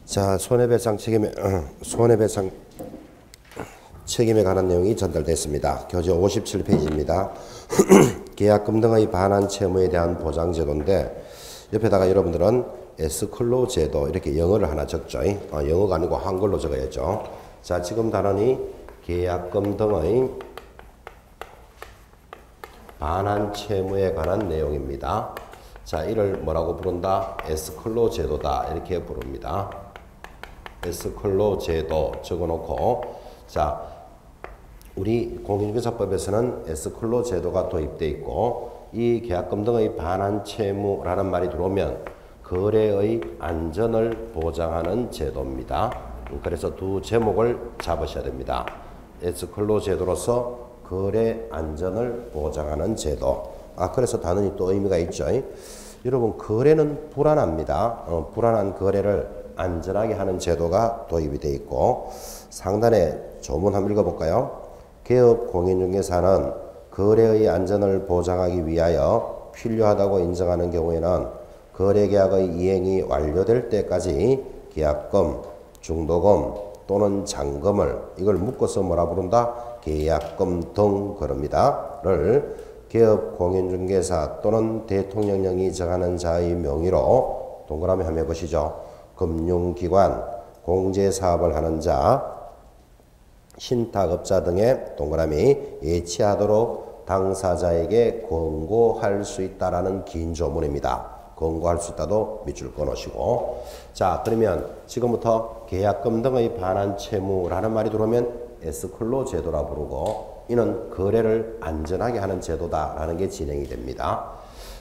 자, 손해배상 책임에 관한 내용이 전달됐습니다. 교재 57페이지입니다. 계약금 등의 반환 채무에 대한 보장제도인데 옆에다가 여러분들은 에스컬로 제도 이렇게 영어를 하나 적죠. 영어가 아니고 한글로 적어야죠. 자, 지금 단원이 계약금 등의 반환 채무에 관한 내용입니다. 자, 이를 뭐라고 부른다? 에스컬로 제도다 이렇게 부릅니다. 에스컬로 제도 적어놓고, 자, 우리 공인중개사법에서는 에스컬로 제도가 도입되어 있고, 이 계약금 등의 반환 채무라는 말이 들어오면 거래의 안전을 보장하는 제도입니다. 그래서 두 제목을 잡으셔야 됩니다. 에스컬로 제도로서 거래 안전을 보장하는 제도. 그래서 단원이 또 의미가 있죠. 여러분, 거래는 불안합니다. 불안한 거래를 안전하게 하는 제도가 도입이 되어 있고, 상단에 조문 한번 읽어볼까요? 개업 공인중개사는 거래의 안전을 보장하기 위하여 필요하다고 인정하는 경우에는 거래계약의 이행이 완료될 때까지 계약금, 중도금 또는 잔금을, 이걸 묶어서 뭐라 부른다? 계약금 등 그럽니다. 를 개업 공인중개사 또는 대통령령이 정하는 자의 명의로 동그라미 한번 해보시죠. 금융기관, 공제사업을 하는 자, 신탁업자 등의 동그라미 예치하도록 당사자에게 권고할 수 있다라는 긴 조문입니다. 권고할 수 있다도 밑줄 끊으시고, 자, 그러면 지금부터 계약금 등의 반환 채무라는 말이 들어오면 에스컬로 제도라 부르고, 이는 거래를 안전하게 하는 제도다라는 게 진행이 됩니다.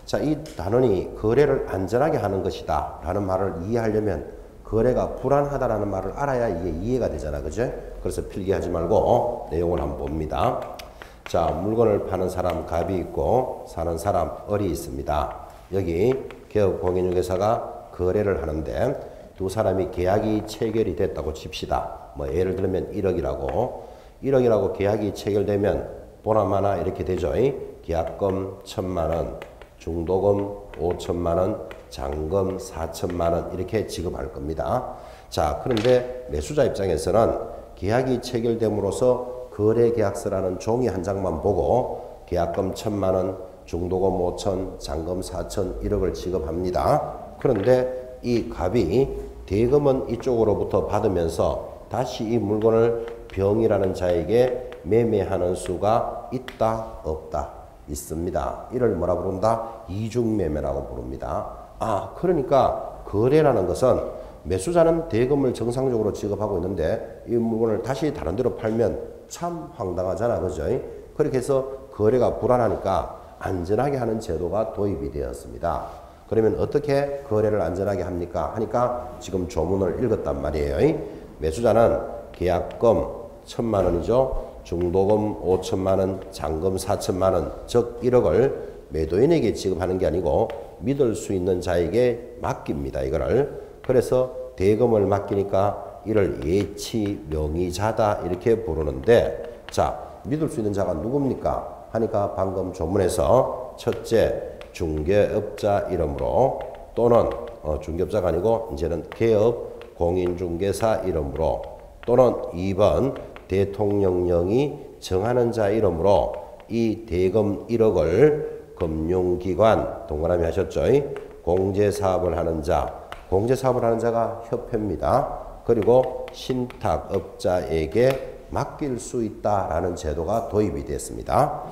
자, 이 단원이 거래를 안전하게 하는 것이다 라는 말을 이해하려면 거래가 불안하다라는 말을 알아야 이게 이해가 되잖아, 그죠? 그래서 필기하지 말고 내용을 한번 봅니다. 자, 물건을 파는 사람 갑이 있고 사는 사람 을이 있습니다. 여기 개업 공인중개사가 거래를 하는데 두 사람이 계약이 체결이 됐다고 칩시다. 뭐 예를 들면 1억이라고 계약이 체결되면 보나마나 이렇게 되죠. 계약금 1,000만원, 중도금 5천만원, 잔금 4천만원 이렇게 지급할 겁니다. 자, 그런데 매수자 입장에서는 계약이 체결됨으로써 거래계약서라는 종이 한 장만 보고 계약금 1,000만원, 중도금 5천, 잔금 4천, 1억을 지급합니다. 그런데 이 갑이 대금은 이쪽으로부터 받으면서 다시 이 물건을 병이라는 자에게 매매하는 수가 있다, 없다? 있습니다. 이를 뭐라 부른다? 이중매매라고 부릅니다. 그러니까 거래라는 것은 매수자는 대금을 정상적으로 지급하고 있는데 이 물건을 다시 다른 데로 팔면 참 황당하잖아, 그죠? 그렇게 해서 거래가 불안하니까 안전하게 하는 제도가 도입이 되었습니다. 그러면 어떻게 거래를 안전하게 합니까? 하니까 지금 조문을 읽었단 말이에요. 매수자는 계약금 1,000만원이죠. 중도금 5천만원, 잔금 4천만원, 즉 1억을 매도인에게 지급하는 게 아니고 믿을 수 있는 자에게 맡깁니다. 이거를. 그래서 대금을 맡기니까 이를 예치 명의자다 이렇게 부르는데, 자, 믿을 수 있는 자가 누굽니까? 하니까 방금 조문에서 첫째, 중개업자 이름으로 또는 중개업자가 아니고 이제는 개업 공인중개사 이름으로 또는 2번 대통령령이 정하는 자 이름으로 이 대금 1억을 금융기관 동그라미 하셨죠? 공제사업을 하는 자, 공제사업을 하는 자가 협회입니다. 그리고 신탁업자에게 맡길 수 있다라는 제도가 도입이 됐습니다.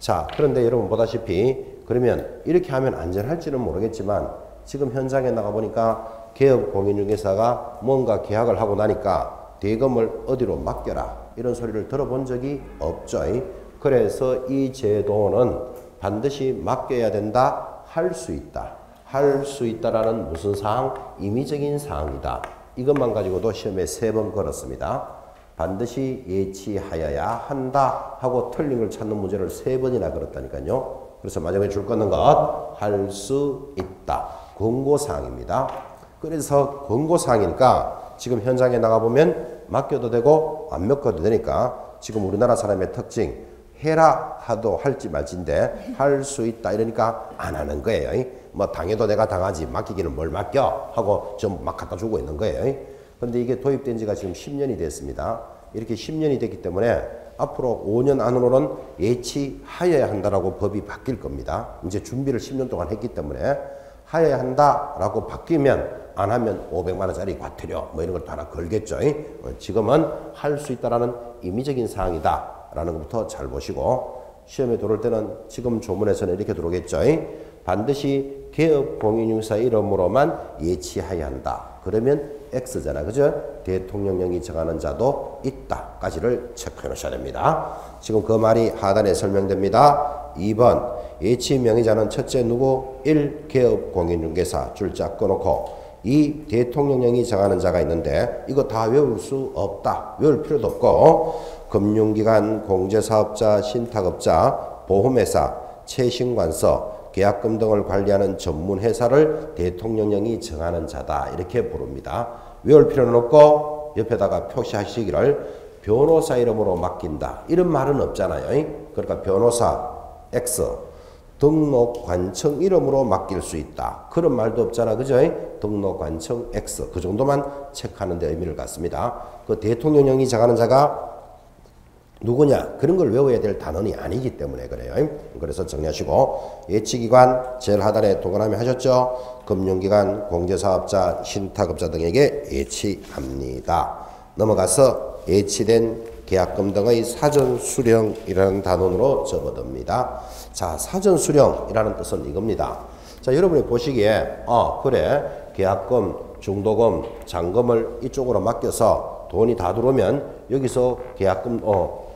자, 그런데 여러분 보다시피 그러면 이렇게 하면 안전할지는 모르겠지만 지금 현장에 나가보니까 개업 공인중개사가 뭔가 계약을 하고 나니까 대금을 어디로 맡겨라 이런 소리를 들어본 적이 없죠. 그래서 이 제도는 반드시 맡겨야 된다, 할 수 있다. 할 수 있다라는 무슨 사항? 임의적인 사항이다. 이것만 가지고도 시험에 3번 걸었습니다. 반드시 예치하여야 한다 하고 틀린 걸 찾는 문제를 3번이나 걸었다니까요. 그래서 마지막에 줄 거는 것, 할 수 있다. 권고사항입니다. 그래서 권고사항이니까 지금 현장에 나가보면 맡겨도 되고 안 맡겨도 되니까 지금 우리나라 사람의 특징, 해라 하도 할지 말지인데 할 수 있다 이러니까 안 하는 거예요. 뭐 당해도 내가 당하지 맡기기는 뭘 맡겨 하고 좀 막 갖다 주고 있는 거예요. 근데 이게 도입된 지가 지금 10년이 됐습니다. 이렇게 10년이 됐기 때문에 앞으로 5년 안으로는 예치하여야 한다라고 법이 바뀔 겁니다. 이제 준비를 10년 동안 했기 때문에 하여야 한다라고 바뀌면 안 하면 500만 원짜리 과태료 뭐 이런 것도 하나 걸겠죠. 지금은 할 수 있다라는 임의적인 사항이다라는 것부터 잘 보시고 시험에 들어올 때는 지금 조문에서는 이렇게 들어오겠죠. 반드시 개업공인중개사 이름으로만 예치하여야 한다. 그러면 X잖아. 그죠? 대통령령이 정하는 자도 있다까지를 체크해 놓으셔야 됩니다. 지금 그 말이 하단에 설명됩니다. 2번 예치 명의자는 첫째 누구? 1. 개업공인중개사 줄자 꺼놓고 2. 대통령령이 정하는 자가 있는데 이거 다 외울 수 없다. 외울 필요도 없고 금융기관, 공제사업자, 신탁업자, 보험회사, 최신관서, 계약금 등을 관리하는 전문회사를 대통령령이 정하는 자다. 이렇게 부릅니다. 외울 필요는 없고 옆에다가 표시하시기를 변호사 이름으로 맡긴다. 이런 말은 없잖아요. 그러니까 변호사 X 등록관청 이름으로 맡길 수 있다. 그런 말도 없잖아. 그죠? 등록관청 X 그 정도만 체크하는 데 의미를 갖습니다. 그 대통령령이 정하는 자가 누구냐? 그런 걸 외워야 될 단원이 아니기 때문에 그래요. 그래서 정리하시고 예치기관 제일 하단에 동그라미 하셨죠? 금융기관, 공제사업자, 신탁업자 등에게 예치합니다. 넘어가서 예치된 계약금 등의 사전수령이라는 단원으로 접어듭니다. 자, 사전수령이라는 뜻은 이겁니다. 자, 여러분이 보시기에 그래 계약금, 중도금, 잔금을 이쪽으로 맡겨서 돈이 다 들어오면 여기서 계약금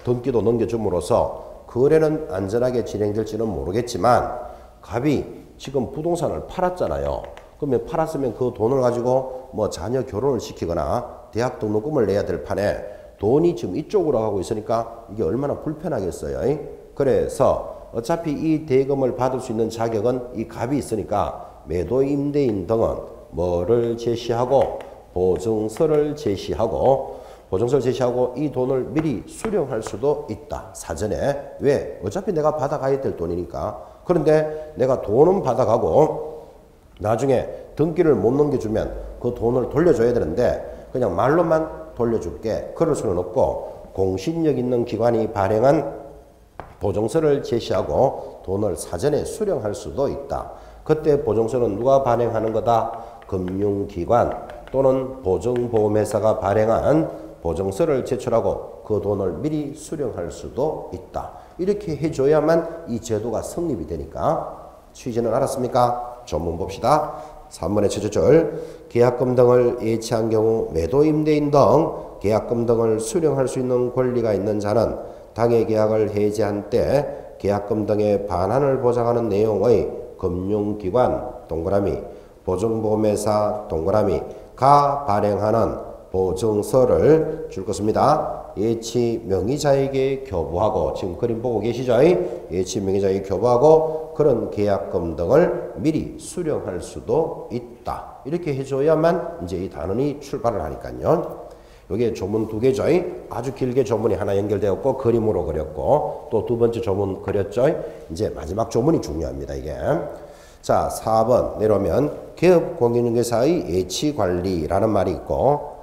등기도 넘겨줌으로써 거래는 안전하게 진행될지는 모르겠지만 갑이 지금 부동산을 팔았잖아요. 그러면 팔았으면 그 돈을 가지고 뭐 자녀 결혼을 시키거나 대학 등록금을 내야 될 판에 돈이 지금 이쪽으로 가고 있으니까 이게 얼마나 불편하겠어요. 그래서 어차피 이 대금을 받을 수 있는 자격은 이 갑이 있으니까 매도 임대인 등은 뭐를 제시하고 보증서를 제시하고 이 돈을 미리 수령할 수도 있다. 사전에. 왜? 어차피 내가 받아가야 될 돈이니까. 그런데 내가 돈은 받아가고 나중에 등기를 못 넘겨주면 그 돈을 돌려줘야 되는데 그냥 말로만 돌려줄게. 그럴 수는 없고 공신력 있는 기관이 발행한 보증서를 제시하고 돈을 사전에 수령할 수도 있다. 그때 보증서는 누가 발행하는 거다? 금융기관 또는 보증보험회사가 발행한 보증서를 제출하고 그 돈을 미리 수령할 수도 있다. 이렇게 해줘야만 이 제도가 성립이 되니까 취지는 알았습니까? 전문 봅시다. 3번의 첫째 줄 계약금 등을 예치한 경우 매도 임대인 등 계약금 등을 수령할 수 있는 권리가 있는 자는 당해 계약을 해지한 때 계약금 등의 반환을 보장하는 내용의 금융기관 동그라미 보증보험회사 동그라미 가 발행하는 보증서를 줄 것입니다. 예치 명의자에게 교부하고 지금 그림 보고 계시죠? 예치 명의자에게 교부하고 그런 계약금 등을 미리 수령할 수도 있다. 이렇게 해줘야만 이제 이 단원이 출발을 하니까요. 여기에 조문 두 개죠. 아주 길게 조문이 하나 연결되었고 그림으로 그렸고 또 두 번째 조문 그렸죠. 이제 마지막 조문이 중요합니다. 이게. 자, 4번 내려오면 개업공인중개사의 예치관리라는 말이 있고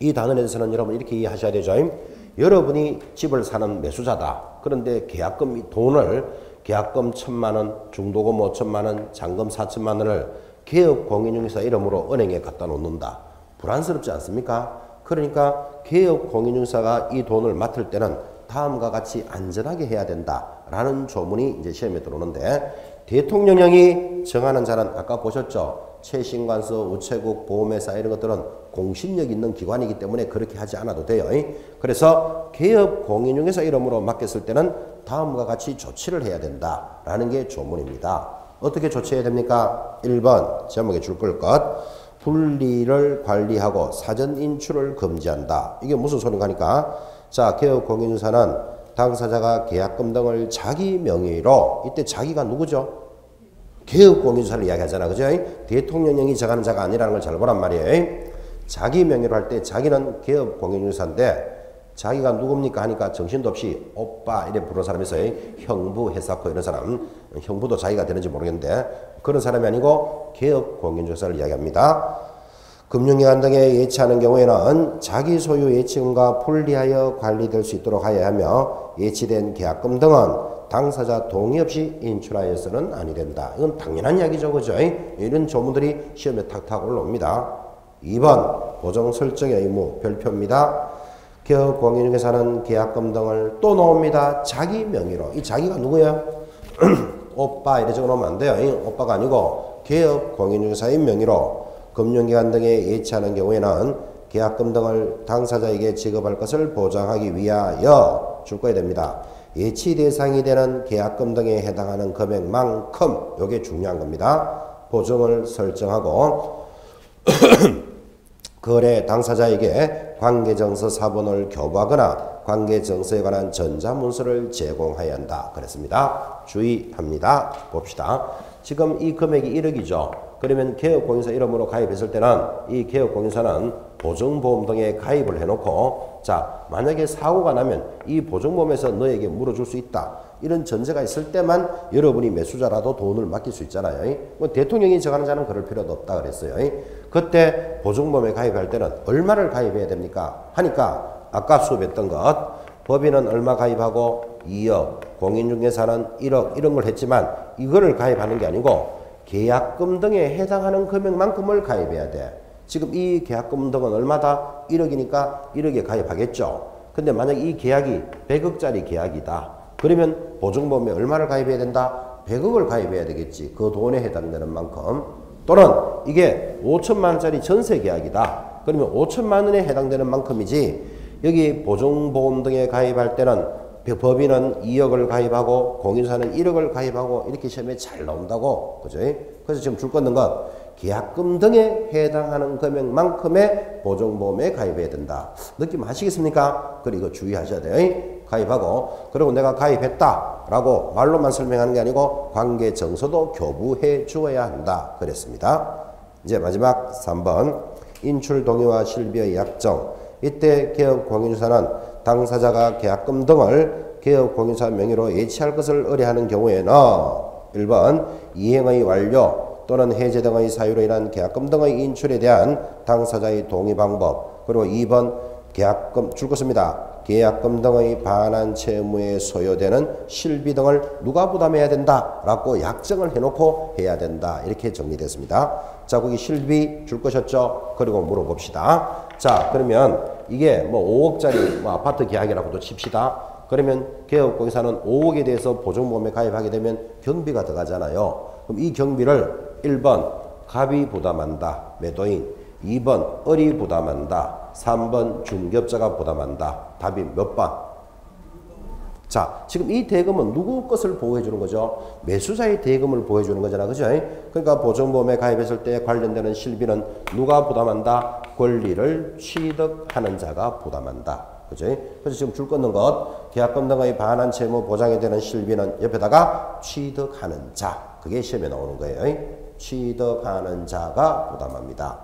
이 단원에 대해서는 여러분 이렇게 이해하셔야 되죠. 여러분이 집을 사는 매수자다. 그런데 계약금 돈을 계약금 1,000만 원, 중도금 5천만 원, 잔금 4천만 원을 개업공인중개사 이름으로 은행에 갖다 놓는다. 불안스럽지 않습니까? 그러니까 개업공인중개사가 이 돈을 맡을 때는 다음과 같이 안전하게 해야 된다라는 조문이 이제 시험에 들어오는데 대통령령이 정하는 자는 아까 보셨죠? 최신관서, 우체국, 보험회사 이런 것들은 공신력 있는 기관이기 때문에 그렇게 하지 않아도 돼요. 그래서 개업공인중개사 이름으로 맡겼을 때는 다음과 같이 조치를 해야 된다라는 게 조문입니다. 어떻게 조치해야 됩니까? 1번 제목에 줄 걸 것. 분리를 관리하고 사전 인출을 금지한다. 이게 무슨 소린가 하니까 자, 개업공인중개사는 당사자가 계약금 등을 자기 명의로 이때 자기가 누구죠? 개업공인중개사를 이야기하잖아. 그죠? 대통령령이 정하는 자가 아니라는 걸 잘 보란 말이에요. 자기 명의로 할 때 자기는 개업공인중개사인데 자기가 누굽니까 하니까 정신도 없이 오빠 이래 부르는 사람이 있어요. 형부, 회사코 이런 사람. 형부도 자기가 되는지 모르겠는데 그런 사람이 아니고 개업공인중개사를 이야기합니다. 금융기관 등에 예치하는 경우에는 자기 소유 예치금과 분리하여 관리될 수 있도록 하여야 하며 예치된 계약금 등은 당사자 동의 없이 인출하여서는 아니 된다. 이건 당연한 이야기죠. 그죠? 이런 조문들이 시험에 탁탁 올라옵니다. 2번 보정 설정의 의무 별표입니다. 개업 공인중개사는 계약금 등을 또 넣습니다. 자기 명의로. 이 자기가 누구야? 오빠 이래 적어놓으면 안 돼요. 오빠가 아니고 개업 공인중개사의 명의로 금융기관 등에 예치하는 경우에는 계약금 등을 당사자에게 지급할 것을 보장하기 위하여 줄 거야 됩니다. 예치 대상이 되는 계약금 등에 해당하는 금액만큼 요게 중요한 겁니다. 보정을 설정하고 거래 당사자에게 관계정서 사본을 교부하거나 관계정서에 관한 전자문서를 제공해야 한다. 그랬습니다. 주의합니다. 봅시다. 지금 이 금액이 1억이죠. 그러면 개업공인사 이름으로 가입했을 때는 이 개업공인사는 보증보험 등에 가입을 해놓고 자 만약에 사고가 나면 이 보증보험에서 너에게 물어줄 수 있다. 이런 전제가 있을 때만 여러분이 매수자라도 돈을 맡길 수 있잖아요. 뭐 대통령이 정하는 자는 그럴 필요도 없다 그랬어요. 그때 보증보험에 가입할 때는 얼마를 가입해야 됩니까? 하니까 아까 수업했던 것 법인은 얼마 가입하고 2억, 공인중개사는 1억 이런 걸 했지만 이거를 가입하는 게 아니고 계약금 등에 해당하는 금액만큼을 가입해야 돼. 지금 이 계약금 등은 얼마다? 1억이니까 1억에 가입하겠죠. 근데 만약 이 계약이 100억짜리 계약이다. 그러면 보증보험에 얼마를 가입해야 된다? 100억을 가입해야 되겠지. 그 돈에 해당되는 만큼. 또는 이게 5천만 원짜리 전세 계약이다. 그러면 5천만 원에 해당되는 만큼이지 여기 보증보험 등에 가입할 때는 법인은 2억을 가입하고 공인사는 1억을 가입하고 이렇게 시험에 잘 나온다고. 그죠? 그래서 지금 줄 건 것 계약금 등에 해당하는 금액만큼의 보증보험에 가입해야 된다. 느낌 아시겠습니까? 그리고 이거 주의하셔야 돼요. 가입하고 그리고 내가 가입했다 라고 말로만 설명하는 게 아니고 관계정서도 교부해 주어야 한다. 그랬습니다. 이제 마지막 3번 인출동의와 실비의 약정. 이때 개업공인사는 당사자가 계약금 등을 개업공인사 명의로 예치할 것을 의뢰하는 경우에는 1번 이행의 완료 또는 해제 등의 사유로 인한 계약금 등의 인출에 대한 당사자의 동의 방법 그리고 2번 계약금 줄 것입니다. 계약금 등의 반환 채무에 소요되는 실비 등을 누가 부담해야 된다 라고 약정을 해놓고 해야 된다. 이렇게 정리됐습니다. 자 거기 실비 줄 것이었죠. 그리고 물어봅시다. 자 그러면 이게 뭐 5억짜리 뭐 아파트 계약이라고도 칩시다. 그러면 개업공사는 5억에 대해서 보증보험에 가입하게 되면 경비가 들어가잖아요. 그럼 이 경비를 1번 갑이 부담한다. 매도인. 2번 을이 부담한다. 3번 중개업자가 부담한다. 답이 몇 번? 자, 지금 이 대금은 누구 것을 보호해 주는 거죠? 매수자의 대금을 보호해 주는 거잖아. 그죠? 그러니까 보증보험에 가입했을 때 관련되는 실비는 누가 부담한다? 권리를 취득하는 자가 부담한다. 그죠? 그래서 지금 줄 끊는 것, 계약금 등의 반환 채무 보장이 되는 실비는 옆에다가 취득하는 자. 그게 시험에 나오는 거예요. 취득하는 자가 부담합니다.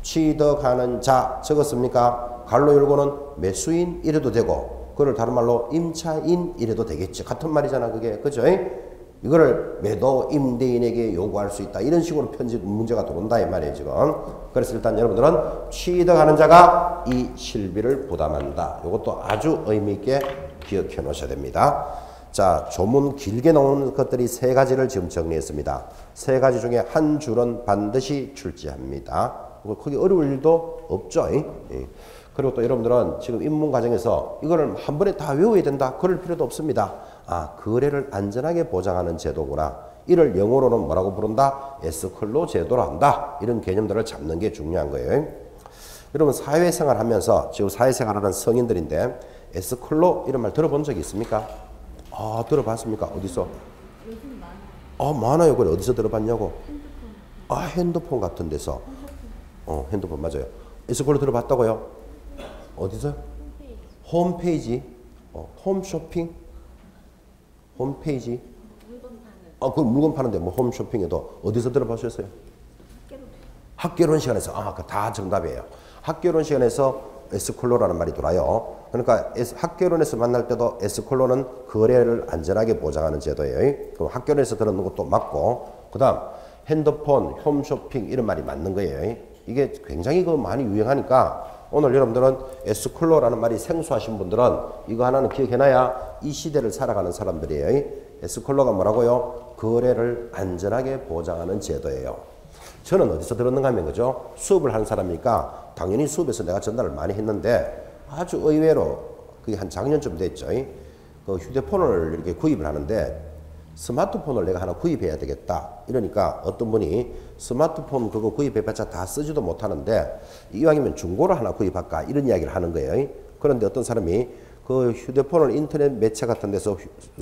취득하는 자 적었습니까? 갈로 열고는 매수인 이래도 되고 그걸 다른 말로 임차인 이래도 되겠죠. 같은 말이잖아 그게. 그죠? 이거를 매도 임대인에게 요구할 수 있다. 이런 식으로 편집 문제가 들어온다 이 말이에요 지금. 그래서 일단 여러분들은 취득하는 자가 이 실비를 부담한다. 이것도 아주 의미 있게 기억해 놓으셔야 됩니다. 자, 조문 길게 나오는 것들이 세 가지를 지금 정리했습니다. 세 가지 중에 한 줄은 반드시 출제합니다. 크게 어려울 일도 없죠. 그리고 또 여러분들은 지금 입문 과정에서 이거를 한 번에 다 외워야 된다. 그럴 필요도 없습니다. 아, 거래를 안전하게 보장하는 제도구나. 이를 영어로는 뭐라고 부른다? 에스컬로 제도로 한다. 이런 개념들을 잡는 게 중요한 거예요. 여러분 사회생활 하면서 지금 사회생활하는 성인들인데 에스컬로 이런 말 들어본 적이 있습니까? 아, 들어봤습니까? 어디서? 요즘 많아요. 많아요. 그래 어디서 들어봤냐고? 핸드폰 같은 데서. 핸드폰 맞아요. 에스컬로 들어봤다고요? 어디서? 홈페이지. 홈쇼핑? 홈페이지? 물건 파는. 그 물건 파는데 뭐 홈쇼핑에도 어디서 들어보셨어요? 학개론 시간에서. 다 정답이에요. 학개론 시간에서 에스컬로라는 말이 돌아요. 그러니까 학개론에서 만날 때도 에스컬로는 거래를 안전하게 보장하는 제도예요. 그럼 학개론에서 들었는 것도 맞고, 그 다음 핸드폰, 홈쇼핑 이런 말이 맞는 거예요. 이게 굉장히 많이 유행하니까 오늘 여러분들은 에스클로라는 말이 생소하신 분들은 이거 하나는 기억해놔야 이 시대를 살아가는 사람들이에요. 에스클로가 뭐라고요? 거래를 안전하게 보장하는 제도예요. 저는 어디서 들었는가 하면 그죠? 수업을 하는 사람이니까 당연히 수업에서 내가 전달을 많이 했는데 아주 의외로 그게 한 작년쯤 됐죠. 그 휴대폰을 이렇게 구입을 하는데 스마트폰을 내가 하나 구입해야 되겠다. 이러니까 어떤 분이 스마트폰 그거 구입해봤자 다 쓰지도 못하는데 이왕이면 중고로 하나 구입할까 이런 이야기를 하는 거예요. 그런데 어떤 사람이 그 휴대폰을 인터넷 매체 같은 데서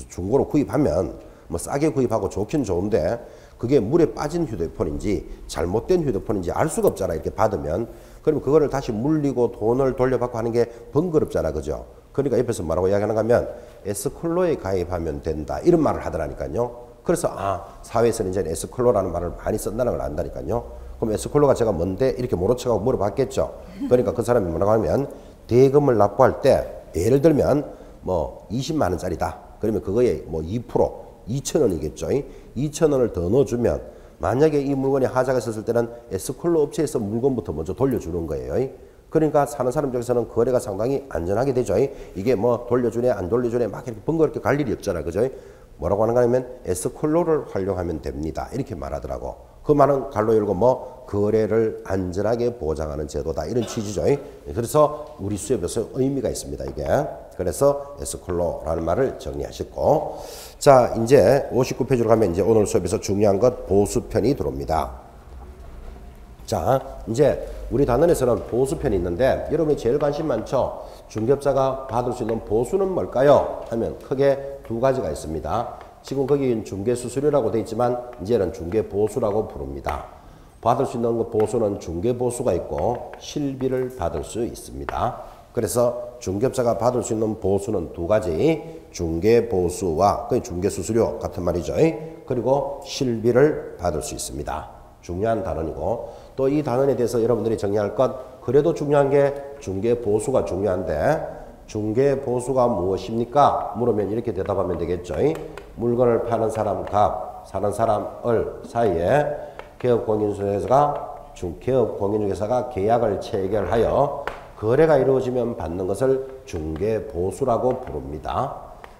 중고로 구입하면 뭐 싸게 구입하고 좋긴 좋은데 그게 물에 빠진 휴대폰인지 잘못된 휴대폰인지 알 수가 없잖아. 이렇게 받으면. 그러면 그거를 다시 물리고 돈을 돌려받고 하는 게 번거롭잖아. 그죠? 그러니까 옆에서 뭐라고 이야기하는가 하면 에스클로에 가입하면 된다. 이런 말을 하더라니까요. 그래서 사회에서는 이제 에스클로라는 말을 많이 쓴다는 걸 안다니까요. 그럼 에스클로가 제가 뭔데 이렇게 모른 척하고 물어봤겠죠. 그러니까 그 사람이 뭐라고 하면 대금을 납부할 때 예를 들면 뭐 20만 원짜리다. 그러면 그거에 뭐 2% 2,000원이겠죠. 2,000원을 더 넣어주면 만약에 이 물건이 하자가 있었을 때는 에스클로 업체에서 물건부터 먼저 돌려주는 거예요. 그러니까 사는 사람 중에서는 거래가 상당히 안전하게 되죠. 이게 뭐 돌려주네 안 돌려주네 막 이렇게 번거롭게 갈 일이 없잖아. 그죠? 뭐라고 하는가 하면 에스클로를 활용하면 됩니다. 이렇게 말하더라고. 그 말은 갈로 열고 뭐 거래를 안전하게 보장하는 제도다. 이런 취지죠. 그래서 우리 수업에서 의미가 있습니다. 이게. 그래서 에스클로라는 말을 정리하셨고, 자 이제 59페이지로 가면 이제 오늘 수업에서 중요한 것 보수편이 들어옵니다. 자 이제 우리 단원에서는 보수편이 있는데 여러분이 제일 관심 많죠. 중개업자가 받을 수 있는 보수는 뭘까요? 하면 크게 두 가지가 있습니다. 지금 거기 중개수수료라고 되어 있지만 이제는 중개보수라고 부릅니다. 받을 수 있는 보수는 중개보수가 있고 실비를 받을 수 있습니다. 그래서 중개업자가 받을 수 있는 보수는 두 가지, 중개보수와 중개수수료 같은 말이죠. 그리고 실비를 받을 수 있습니다. 중요한 단원이고 또 이 단원에 대해서 여러분들이 정리할 것, 그래도 중요한 게 중개보수가 중요한데 중개보수가 무엇입니까? 물으면 이렇게 대답하면 되겠죠. 물건을 파는 사람 값, 사는 사람 을 사이에 개업공인중개사가 계약을 체결하여 거래가 이루어지면 받는 것을 중개보수라고 부릅니다.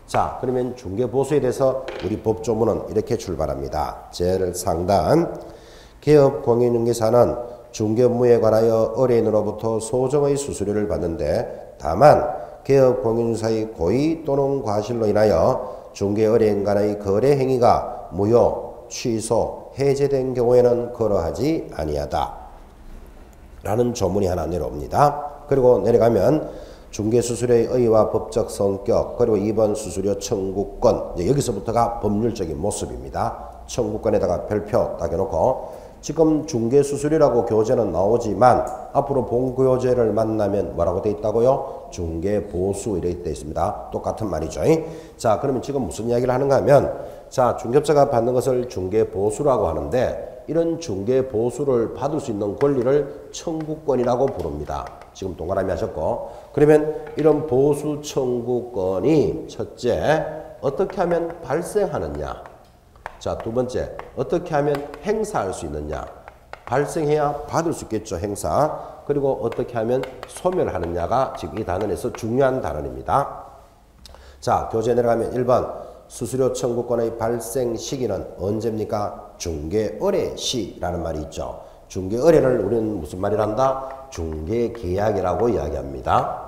자, 그러면 중개보수에 대해서 우리 법조문은 이렇게 출발합니다. 제1상단 개업공인중개사는 중개업무에 관하여 의뢰인으로부터 소정의 수수료를 받는데 다만 개업공인중개사의 고의 또는 과실로 인하여 중개의뢰인 간의 거래 행위가 무효, 취소, 해제된 경우에는 그러하지 아니하다. 라는 조문이 하나 내려옵니다. 그리고 내려가면 중개수수료의 의의와 법적 성격, 그리고 2번 수수료 청구권, 이제 여기서부터가 법률적인 모습입니다. 청구권에다가 별표 딱 해놓고 지금 중개수수료라고 교재는 나오지만 앞으로 본교재를 만나면 뭐라고 되어 있다고요? 중개보수 이렇게 되어 있습니다. 똑같은 말이죠. 자, 그러면 지금 무슨 이야기를 하는가 하면 자, 중개업자가 받는 것을 중개보수라고 하는데 이런 중개보수를 받을 수 있는 권리를 청구권이라고 부릅니다. 지금 동그라미 하셨고, 그러면 이런 보수 청구권이 첫째 어떻게 하면 발생하느냐, 자 두 번째 어떻게 하면 행사할 수 있느냐, 발생해야 받을 수 있겠죠, 행사. 그리고 어떻게 하면 소멸하느냐가 지금 이 단원에서 중요한 단원입니다. 자, 교재 내려가면 1번 수수료 청구권의 발생 시기는 언제입니까? 중개의뢰시라는 말이 있죠. 중개의뢰를 우리는 무슨 말이란다? 중개계약이라고 이야기합니다.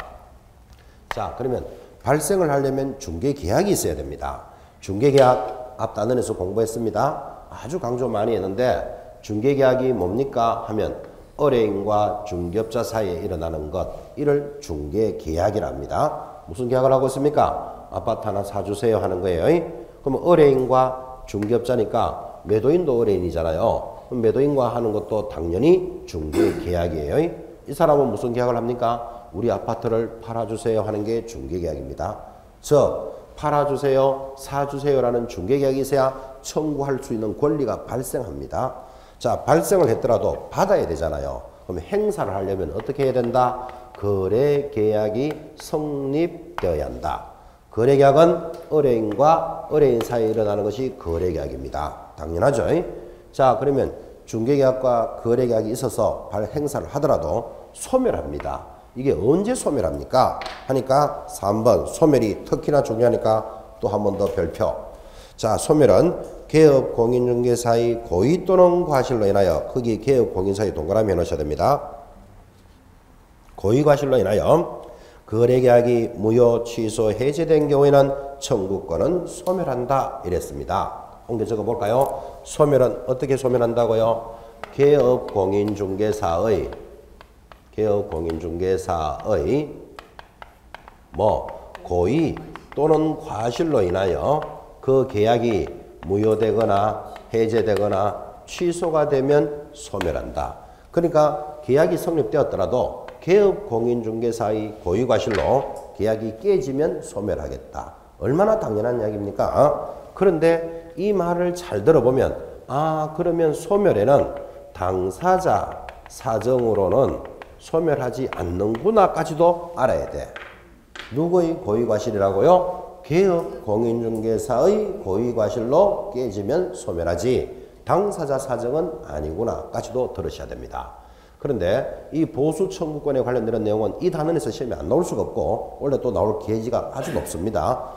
자, 그러면 발생을 하려면 중개계약이 있어야 됩니다. 중개계약 앞 단원에서 공부했습니다. 아주 강조 많이 했는데 중개계약이 뭡니까? 하면 의뢰인과 중개업자 사이에 일어나는 것, 이를 중개계약이랍니다. 무슨 계약을 하고 있습니까? 아파트 하나 사주세요 하는 거예요. 그러면 의뢰인과 중개업자니까 매도인도 의뢰인이잖아요. 그럼 매도인과 하는 것도 당연히 중개계약이에요. 이 사람은 무슨 계약을 합니까? 우리 아파트를 팔아주세요 하는 게 중개계약입니다. 즉 팔아주세요, 사주세요라는 중개계약이 있어야 청구할 수 있는 권리가 발생합니다. 자, 발생을 했더라도 받아야 되잖아요. 그럼 행사를 하려면 어떻게 해야 된다? 거래계약이 성립되어야 한다. 거래계약은 의뢰인과 의뢰인 사이에 일어나는 것이 거래계약입니다. 당연하죠. 자, 그러면 중개계약과 거래계약이 있어서 행사를 하더라도 소멸합니다. 이게 언제 소멸합니까? 하니까 3번 소멸이 특히나 중요하니까 또 한 번 더 별표. 자, 소멸은 개업 공인중개사의 고의 또는 과실로 인하여, 거기 개업 공인사의 동그라미 해놓으셔야 됩니다. 고의 과실로 인하여 거래계약이 무효, 취소, 해제된 경우에는 청구권은 소멸한다 이랬습니다. 옮겨 적어볼까요? 소멸은 어떻게 소멸한다고요? 개업 공인중개사의 고의 또는 과실로 인하여 그 계약이 무효되거나 해제되거나 취소가 되면 소멸한다. 그러니까 계약이 성립되었더라도 개업 공인중개사의 고의 과실로 계약이 깨지면 소멸하겠다. 얼마나 당연한 이야기입니까? 그런데 이 말을 잘 들어보면 그러면 소멸에는 당사자 사정으로는 소멸하지 않는구나까지도 알아야 돼. 누구의 고의 과실이라고요? 개업 공인중개사의 고의 과실로 깨지면 소멸하지 당사자 사정은 아니구나까지도 들으셔야 됩니다. 그런데 이 보수 청구권에 관련된 내용은 이 단원에서 시험에 안 나올 수가 없고 원래 또 나올 계지가 아주 높습니다.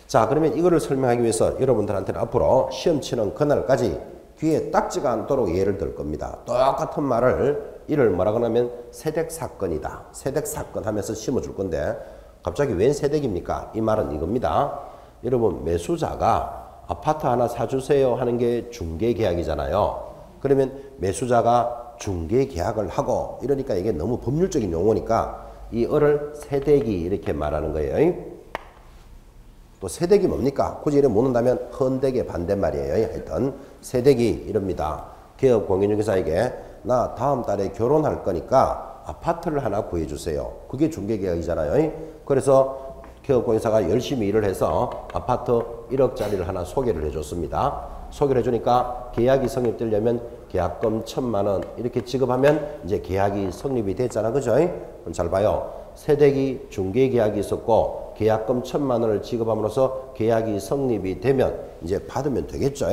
자, 그러면 이거를 설명하기 위해서 여러분들한테는 앞으로 시험 치는 그날까지 귀에 딱지가 않도록 예를 들 겁니다. 똑같은 말을 이를 뭐라고 하면 세댁사건이다. 세댁사건 하면서 심어줄 건데 갑자기 웬 세댁입니까? 이 말은 이겁니다. 여러분, 매수자가 아파트 하나 사주세요 하는 게 중개계약이잖아요. 그러면 매수자가 중개계약을 하고 이러니까 이게 너무 법률적인 용어니까 이 어를 세댁이 이렇게 말하는 거예요. 또 세댁이 뭡니까? 굳이 이렇게 묻는다면 헌댁의 반대말이에요. 하여튼 세댁이 이럽니다. 개업 공인중개사에게 나 다음 달에 결혼할 거니까 아파트를 하나 구해주세요. 그게 중개계약이잖아요. 그래서 개업공인사가 열심히 일을 해서 아파트 1억짜리를 하나 소개를 해줬습니다. 소개를 해주니까 계약이 성립되려면 계약금 1,000만 원 이렇게 지급하면 이제 계약이 성립이 됐잖아. 그죠? 그럼 잘 봐요. 세댁이 중개계약이 있었고 계약금 1,000만 원을 지급함으로써 계약이 성립이 되면 이제 받으면 되겠죠.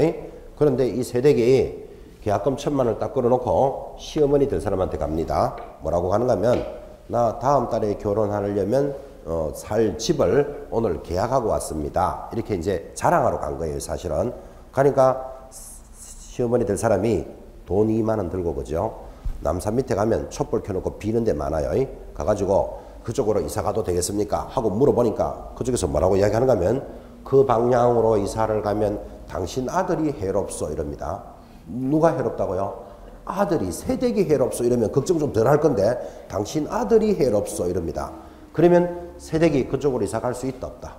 그런데 이 세댁이 계약금 1,000만 원을 딱 걸어놓고 시어머니 될 사람한테 갑니다. 뭐라고 가는가 하면 나 다음 달에 결혼하려면 살 집을 오늘 계약하고 왔습니다. 이렇게 이제 자랑하러 간 거예요. 사실은. 가니까 시어머니 될 사람이 돈 2만 원 들고 그죠. 남산 밑에 가면 촛불 켜놓고 비는 데 많아요. 가가지고 그쪽으로 이사 가도 되겠습니까? 하고 물어보니까 그쪽에서 뭐라고 이야기하는가 하면 그 방향으로 이사를 가면 당신 아들이 해롭소 이럽니다. 누가 해롭다고요? 아들이, 세댁이 해롭소 이러면 걱정 좀 덜 할 건데 당신 아들이 해롭소 이럽니다. 그러면 세댁이 그쪽으로 이사 갈 수 있다 없다?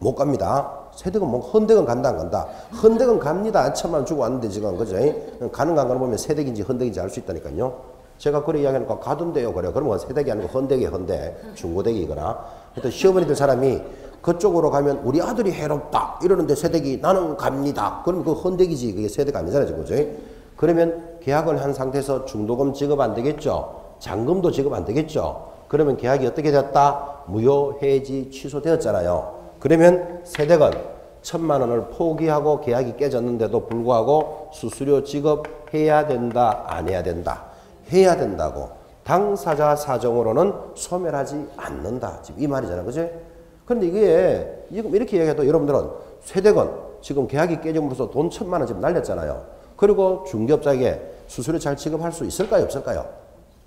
못 갑니다. 세댁은 뭐 헌댁은 간다 안 간다? 헌댁은 갑니다. 1,000만 원 주고 왔는데 지금 그죠? 가는가 안 가는 보면 세댁인지 헌댁인지 알 수 있다니까요. 제가 그래 이야기하니까 가던데요 그래. 그러면 세댁이 아니고 헌댁이 헌댁, 중고댁이거나. 하여튼 시어머니들 사람이 그쪽으로 가면 우리 아들이 해롭다 이러는데 세댁이 나는 갑니다. 그럼 그 헌댁이지 그게 세댁 아니잖아요. 그죠? 그러면 계약을 한 상태에서 중도금 지급 안 되겠죠. 잔금도 지급 안 되겠죠. 그러면 계약이 어떻게 됐다? 무효, 해지, 취소되었잖아요. 그러면 세댁은 1,000만 원을 포기하고 계약이 깨졌는데도 불구하고 수수료 지급해야 된다, 안 해야 된다? 해야 된다고. 당사자 사정으로는 소멸하지 않는다. 지금 이 말이잖아요. 그죠? 그런데 이게 이렇게 얘기해도 여러분들은 세댁은 지금 계약이 깨짐으로써 돈 1,000만 원 지금 날렸잖아요. 그리고 중개업자에게 수수료 잘 지급할 수 있을까요? 없을까요?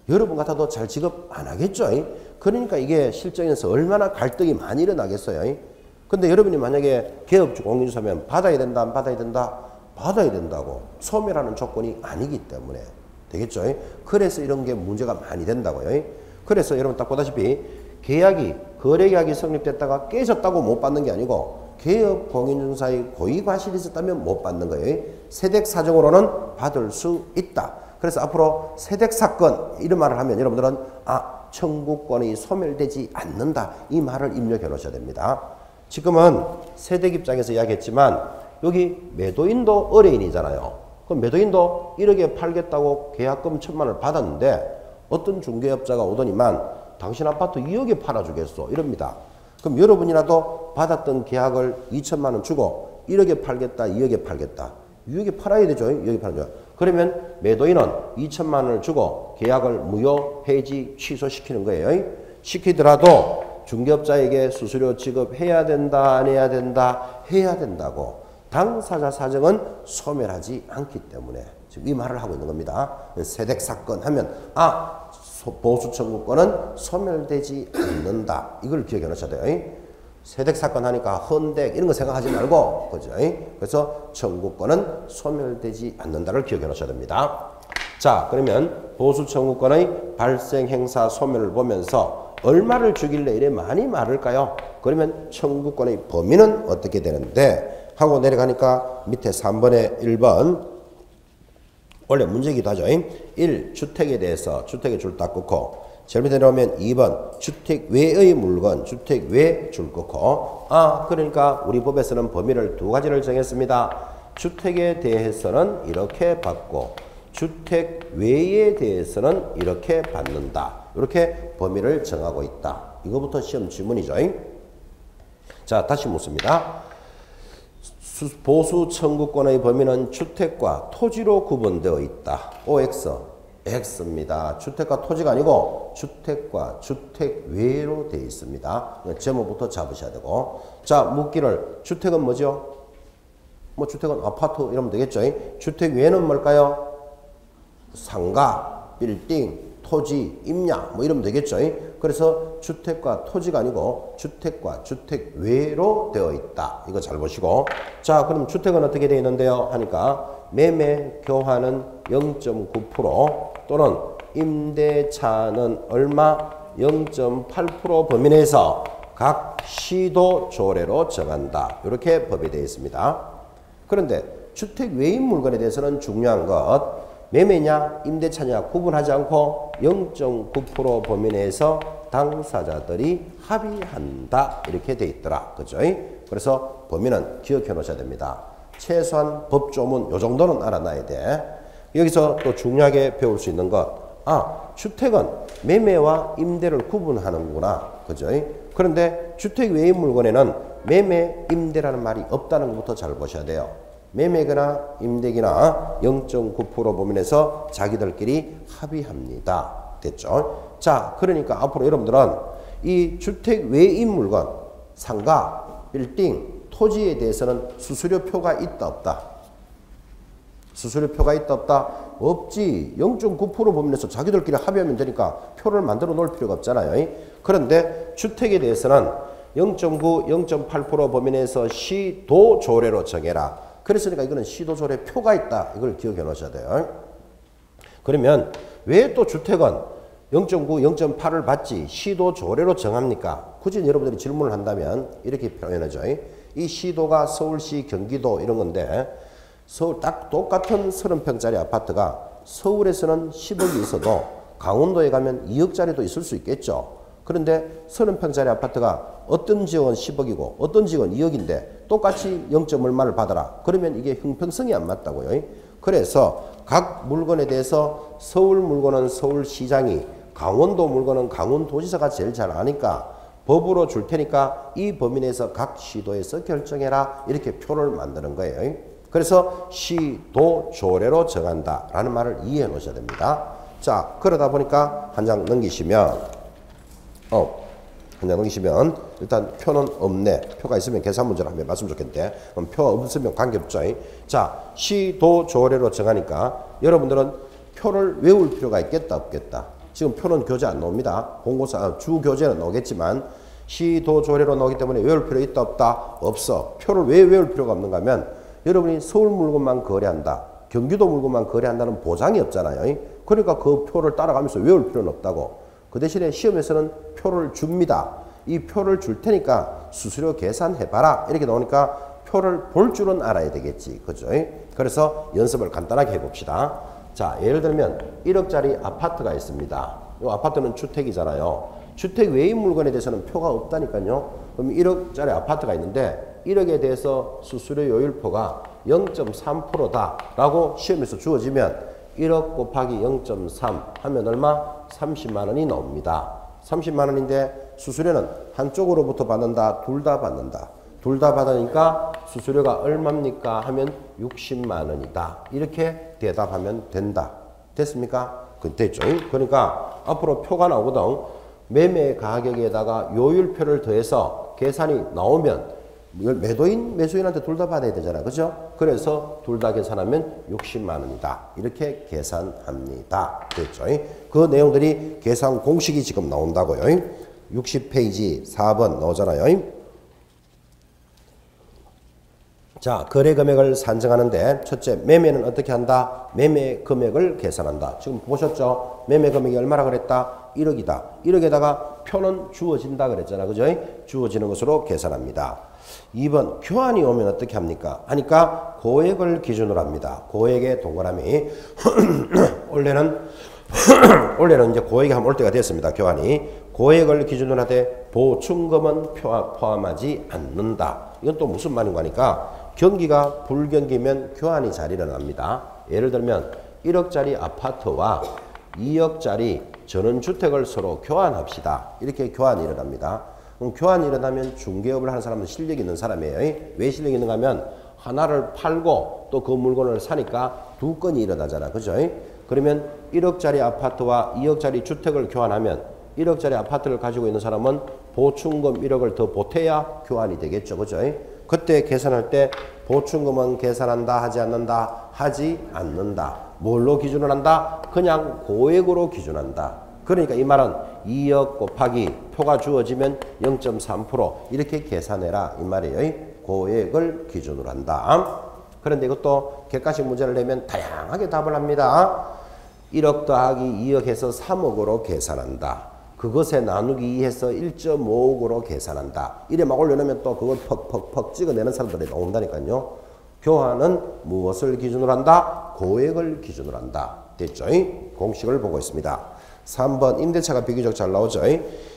여러분 같아도 잘 지급 안 하겠죠? 그러니까 이게 실정에서 얼마나 갈등이 많이 일어나겠어요? 근데 여러분이 만약에 개업주 공인주사면 받아야 된다, 안 받아야 된다? 받아야 된다고. 소멸하는 조건이 아니기 때문에. 되겠죠? 그래서 이런 게 문제가 많이 된다고요. 그래서 여러분 딱 보다시피 계약이, 거래계약이 성립됐다가 깨졌다고 못 받는 게 아니고 개업 공인중개사의 고의 과실이 있었다면 못 받는 거예요. 세댁 사정으로는 받을 수 있다. 그래서 앞으로 세댁 사건 이런 말을 하면 여러분들은 청구권이 소멸되지 않는다. 이 말을 입력해 놓으셔야 됩니다. 지금은 세댁 입장에서 이야기했지만 여기 매도인도 의뢰인이잖아요. 그럼 매도인도 1억에 팔겠다고 계약금 1,000만 원을 받았는데 어떤 중개업자가 오더니만 당신 아파트 2억에 팔아주겠소 이럽니다. 그럼 여러분이라도 받았던 계약을 2,000만 원 주고 1억에 팔겠다, 2억에 팔겠다. 2억에 팔아야 되죠. 2억에 팔아야 되죠. 그러면 매도인은 2천만 원을 주고 계약을 무효, 해지, 취소시키는 거예요. 시키더라도 중개업자에게 수수료 지급해야 된다, 안 해야 된다, 해야 된다고. 당사자 사정은 소멸하지 않기 때문에 지금 이 말을 하고 있는 겁니다. 세댁 사건 하면 보수 청구권은 소멸되지 않는다. 이걸 기억해 놓으셔야 돼요. 세댁 사건 하니까 헌댁 이런 거 생각하지 말고, 그죠? 그래서 청구권은 소멸되지 않는다를 기억해 놓으셔야 됩니다. 자, 그러면 보수 청구권의 발생 행사 소멸을 보면서 얼마를 주길래 이래 많이 많을까요? 그러면 청구권의 범위는 어떻게 되는데 하고 내려가니까 밑에 3번에 1번 원래 문제이기도 하죠. 1. 주택에 대해서 주택의 줄 딱 끊고 제일 밑에 내려오면 2번 주택 외의 물건 주택 외 줄 끊고 그러니까 우리 법에서는 범위를 두 가지를 정했습니다. 주택에 대해서는 이렇게 받고 주택 외에 대해서는 이렇게 받는다. 이렇게 범위를 정하고 있다. 이거부터 시험 지문이죠. 자, 다시 묻습니다. 보수 청구권의 범위는 주택과 토지로 구분되어 있다. OX, X입니다. 주택과 토지가 아니고 주택과 주택 외로 되어 있습니다. 제목부터 잡으셔야 되고. 자, 묻기를 주택은 뭐죠? 뭐 주택은 아파트 이러면 되겠죠. 주택 외는 뭘까요? 상가, 빌딩, 토지, 임야 뭐 이러면 되겠죠. 그래서 주택과 토지가 아니고 주택과 주택 외로 되어 있다. 이거 잘 보시고. 자, 그럼 주택은 어떻게 되어 있는데요? 하니까 매매 교환은 0.9% 또는 임대차는 얼마? 0.8% 범위 내에서 각 시도 조례로 정한다. 이렇게 법이 되어 있습니다. 그런데 주택 외인 물건에 대해서는 중요한 것 매매냐 임대차냐 구분하지 않고 0.9% 범위 내에서 당사자들이 합의한다. 이렇게 돼 있더라. 그죠? 그래서 범위는 기억해 놓으셔야 됩니다. 최소한 법조문 요 정도는 알아놔야 돼. 여기서 또 중요하게 배울 수 있는 것. 주택은 매매와 임대를 구분하는구나. 그죠? 그런데 주택 외인 물건에는 매매, 임대라는 말이 없다는 것부터 잘 보셔야 돼요. 매매거나 임대기나 0.9% 범위 내에서 자기들끼리 합의합니다. 됐죠? 자, 그러니까 앞으로 여러분들은 이 주택 외인 물건, 상가, 빌딩, 토지에 대해서는 수수료표가 있다 없다? 수수료표가 있다 없다? 없지. 0.9% 범위 내에서 자기들끼리 합의하면 되니까 표를 만들어 놓을 필요가 없잖아요. 그런데 주택에 대해서는 0.9, 0.8% 범위 내에서 시도 조례로 정해라. 그랬으니까 이거는 시도조례 표가 있다. 이걸 기억해 놓으셔야 돼요. 그러면 왜 또 주택은 0.9, 0.8을 받지 시도조례로 정합니까? 굳이 여러분들이 질문을 한다면 이렇게 표현하죠. 이 시도가 서울시, 경기도 이런 건데 서울 딱 똑같은 30평짜리 아파트가 서울에서는 10억이 있어도 강원도에 가면 2억짜리도 있을 수 있겠죠. 그런데 30평짜리 아파트가 어떤 지역은 10억이고 어떤 지역은 2억인데 똑같이 0. 얼마를 받아라. 그러면 이게 형평성이 안 맞다고요. 그래서 각 물건에 대해서 서울 물건은 서울시장이 강원도 물건은 강원도지사가 제일 잘 아니까 법으로 줄 테니까 이 범위 내에서 각 시도에서 결정해라. 이렇게 표를 만드는 거예요. 그래서 시도 조례로 정한다라는 말을 이해해 놓으셔야 됩니다. 자, 그러다 보니까 한 장 넘기시면 그냥 넘기시면 일단 표는 없네. 표가 있으면 계산 문제를 한번 해봤으면 좋겠는데 그럼 표 없으면 관계없죠. 자, 시도 조례로 정하니까 여러분들은 표를 외울 필요가 있겠다 없겠다. 지금 표는 교재 안 나옵니다. 공고사 주 교재는 나오겠지만 시도 조례로 나오기 때문에 외울 필요 있다 없다? 없어. 표를 왜 외울 필요가 없는가 하면 여러분이 서울 물건만 거래한다. 경기도 물건만 거래한다는 보장이 없잖아요. 그러니까 그 표를 따라가면서 외울 필요는 없다고. 그 대신에 시험에서는 표를 줍니다. 이 표를 줄 테니까 수수료 계산해봐라. 이렇게 나오니까 표를 볼 줄은 알아야 되겠지. 그죠? 그래서 연습을 간단하게 해봅시다. 자, 예를 들면 1억짜리 아파트가 있습니다. 이 아파트는 주택이잖아요. 주택 외인 물건에 대해서는 표가 없다니까요. 그럼 1억짜리 아파트가 있는데 1억에 대해서 수수료 요율표가 0.3%다 라고 시험에서 주어지면 1억 곱하기 0.3 하면 얼마? 30만 원이 나옵니다. 30만 원인데 수수료는 한쪽으로부터 받는다? 둘 다 받는다? 둘 다 받으니까 수수료가 얼마입니까? 하면 60만 원이다. 이렇게 대답하면 된다. 됐습니까? 됐죠. 그러니까 앞으로 표가 나오거든. 매매 가격에다가 요율표를 더해서 계산이 나오면 매도인, 매수인한테 둘 다 받아야 되잖아. 그죠? 그래서 둘 다 계산하면 60만 원이다. 이렇게 계산합니다. 됐죠? 그 내용들이 계산 공식이 지금 나온다고요. 60페이지 4번 나오잖아요. 자, 거래 금액을 산정하는데 첫째, 매매는 어떻게 한다? 매매 금액을 계산한다. 지금 보셨죠? 매매 금액이 얼마나 그랬다? 1억이다. 1억에다가 표는 주어진다 그랬잖아. 그죠? 주어지는 것으로 계산합니다. 2번, 교환이 오면 어떻게 합니까? 하니까 고액을 기준으로 합니다. 고액의 동그라미. 원래는 이제 고액이 한번 올 때가 됐습니다. 교환이. 고액을 기준으로 하되 보충금은 포함하지 않는다. 이건 또 무슨 말인가 하니까 경기가 불경기면 교환이 잘 일어납니다. 예를 들면 1억짜리 아파트와 2억짜리 전원주택을 서로 교환합시다. 이렇게 교환이 일어납니다. 그럼 교환이 일어나면 중개업을 하는 사람은 실력 있는 사람이에요. 왜 실력 있는가 하면 하나를 팔고 또 그 물건을 사니까 두 건이 일어나잖아. 그죠? 그러면 1억짜리 아파트와 2억짜리 주택을 교환하면 1억짜리 아파트를 가지고 있는 사람은 보충금 1억을 더 보태야 교환이 되겠죠. 그죠? 그때 계산할 때 보충금은 계산한다 하지 않는다? 하지 않는다. 뭘로 기준을 한다? 그냥 고액으로 기준한다. 그러니까 이 말은 2억 곱하기 표가 주어지면 0.3% 이렇게 계산해라 이 말이에요. 고액을 기준으로 한다. 그런데 이것도 객관식 문제를 내면 다양하게 답을 합니다. 1억 더하기 2억 해서 3억으로 계산한다. 그것에 나누기 2해서 1.5억으로 계산한다. 이래 막 올려놓으면 또 그걸 퍽퍽퍽 찍어내는 사람들이 나온다니까요. 교환은 무엇을 기준으로 한다? 고액을 기준으로 한다. 됐죠? 공식을 보고 있습니다. 3번 임대차가 비교적 잘 나오죠.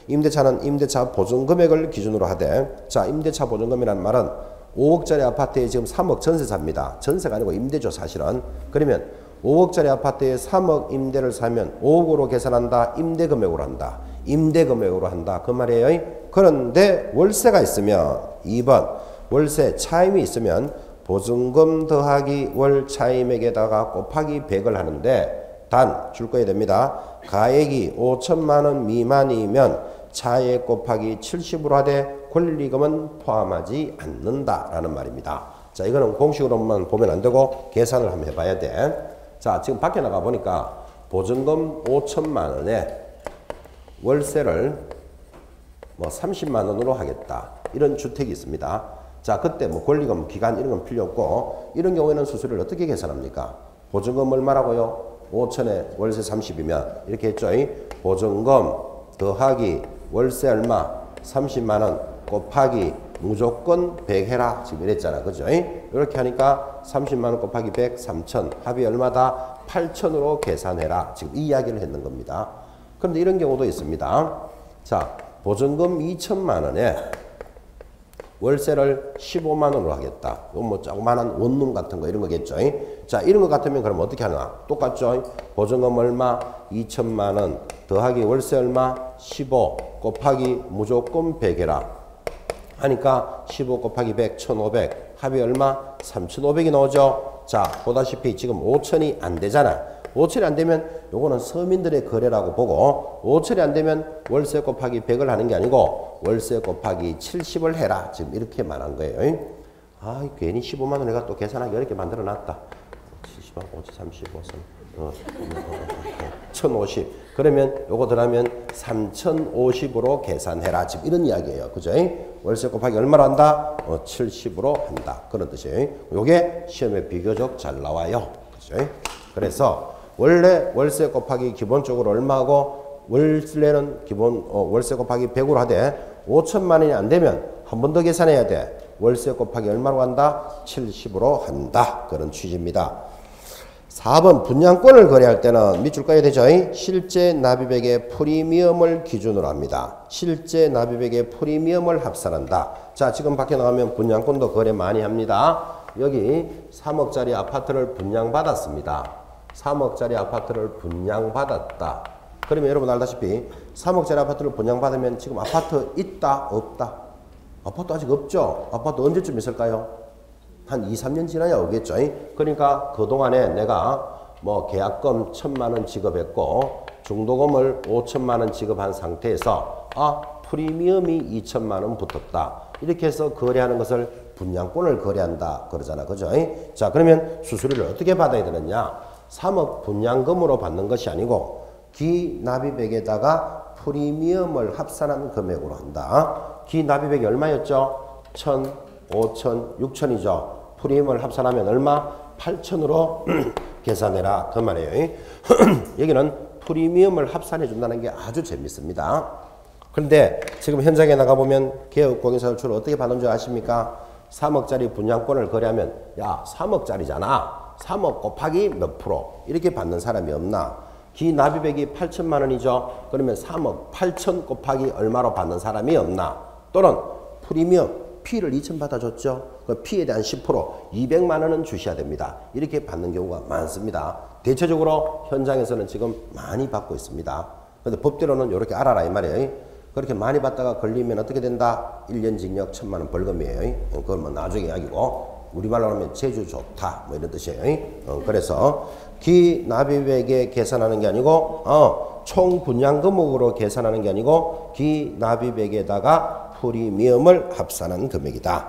임대차는 임대차 보증금액을 기준으로 하되, 자, 임대차 보증금이라는 말은 5억짜리 아파트에 지금 3억 전세 삽니다. 전세가 아니고 임대죠, 사실은. 그러면 5억짜리 아파트에 3억 임대를 사면 5억으로 계산한다? 임대금액으로 한다? 임대금액으로 한다. 그 말이에요. 그런데 월세가 있으면 2번 월세 차임이 있으면 보증금 더하기 월 차임액에다가 곱하기 100을 하는데 단 줄 거야 됩니다. 가액이 5천만 원 미만이면 차액 곱하기 70으로 하되 권리금은 포함하지 않는다라는 말입니다. 자, 이거는 공식으로만 보면 안 되고 계산을 한번 해봐야 돼. 자, 지금 밖에 나가 보니까 보증금 5천만 원에 월세를 뭐 30만 원으로 하겠다. 이런 주택이 있습니다. 자, 그때 뭐 권리금, 기간 이런 건 필요 없고 이런 경우에는 수수료를 어떻게 계산합니까? 보증금 얼마라고요? 5천에 월세 30이면 이렇게 했죠. 보증금 더하기 월세 얼마? 30만 원 곱하기 무조건 100 해라. 지금 이랬잖아. 그죠? 이렇게 하니까 30만 원 곱하기 100, 3천. 합이 얼마다? 8천으로 계산해라. 지금 이 이야기를 했는 겁니다. 그런데 이런 경우도 있습니다. 자, 보증금 2천만 원에 월세를 15만 원으로 하겠다. 이건 뭐 조그만한 원룸 같은 거 이런 거겠죠. 자, 이런 거 같으면 그럼 어떻게 하나? 똑같죠. 보증금 얼마? 2천만 원 더하기 월세 얼마? 15 곱하기 무조건 100 해라. 하니까 15 곱하기 100, 1500 합이 얼마? 3500이 나오죠. 자, 보다시피 지금 5천이 안 되잖아. 5천이 안 되면 요거는 서민들의 거래라고 보고 5천이 안 되면 월세 곱하기 100을 하는 게 아니고 월세 곱하기 70을 해라. 지금 이렇게 말한 거예요. 아, 괜히 15만 원 내가 또 계산하기 어렵게 만들어 놨다. 70만 5, 35, 1050. 그러면 요거 들어가면 3050으로 계산해라. 지금 이런 이야기예요. 그죠? 월세 곱하기 얼마로 한다? 70으로 한다. 그런 뜻이에요. 요게 시험에 비교적 잘 나와요. 그죠? 그래서 원래 월세 곱하기 기본적으로 얼마고 월세는 기본 월세 곱하기 100으로 하되 5천만 원이 안 되면 한 번 더 계산해야 돼. 월세 곱하기 얼마로 한다? 70으로 한다. 그런 취지입니다. 4번 분양권을 거래할 때는 밑줄 까야 되죠. 실제 납입액의 프리미엄을 기준으로 합니다. 실제 납입액의 프리미엄을 합산한다. 자, 지금 밖에 나가면 분양권도 거래 많이 합니다. 여기 3억짜리 아파트를 분양받았습니다. 3억짜리 아파트를 분양받았다. 그러면 여러분 알다시피 3억짜리 아파트를 분양받으면 지금 아파트 있다? 없다? 아파트 아직 없죠? 아파트 언제쯤 있을까요? 한 2, 3년 지나야 오겠죠? 그러니까 그동안에 내가 뭐 계약금 1,000만 원 지급했고 중도금을 5천만 원 지급한 상태에서 프리미엄이 2천만 원 붙었다. 이렇게 해서 거래하는 것을 분양권을 거래한다 그러잖아. 그죠? 자, 그러면 수수료를 어떻게 받아야 되느냐? 3억 분양금으로 받는 것이 아니고 기납입액에다가 프리미엄을 합산한 금액으로 한다. 기납입액이 얼마였죠? 1,000, 5천, 6천이죠. 프리미엄을 합산하면 얼마? 8천으로 계산해라 그 말이에요. 여기는 프리미엄을 합산해 준다는 게 아주 재밌습니다. 그런데 지금 현장에 나가보면 개업공인사를 주로 어떻게 받는 줄 아십니까? 3억짜리 분양권을 거래하면 야 3억짜리잖아. 3억 곱하기 몇 프로 이렇게 받는 사람이 없나? 기납입액이 8천만 원이죠. 그러면 3억 8천 곱하기 얼마로 받는 사람이 없나? 또는 프리미엄 P를 2천 받아줬죠. 그 P에 대한 10% 200만 원은 주셔야 됩니다. 이렇게 받는 경우가 많습니다. 대체적으로 현장에서는 지금 많이 받고 있습니다. 그런데 법대로는 이렇게 알아라 이 말이에요. 그렇게 많이 받다가 걸리면 어떻게 된다? 1년 징역 1,000만 원 벌금이에요. 그건 뭐 나중에 이야기고 우리말로 하면 제주 좋다 뭐 이런 뜻이에요. 그래서 기납입액에 계산하는 게 아니고 총 분양금액으로 계산하는 게 아니고 기납입액에다가 프리미엄을 합산한 금액이다.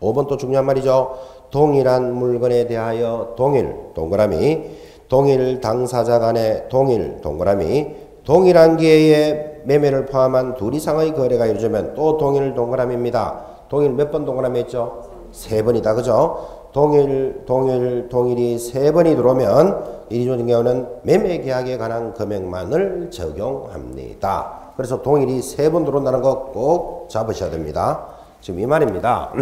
5번 또 중요한 말이죠. 동일한 물건에 대하여 동일 동그라미 동일 당사자 간의 동일 동그라미 동일한 기회에 매매를 포함한 둘 이상의 거래가 이루어지면 또 동일 동그라미입니다. 동일 몇 번 동그라미 했죠? 3번이다. 그죠? 동일이 3번이 들어오면 이런 경우는 매매 계약에 관한 금액만을 적용합니다. 그래서 동일이 3번 들어온다는 거 꼭 잡으셔야 됩니다. 지금 이 말입니다.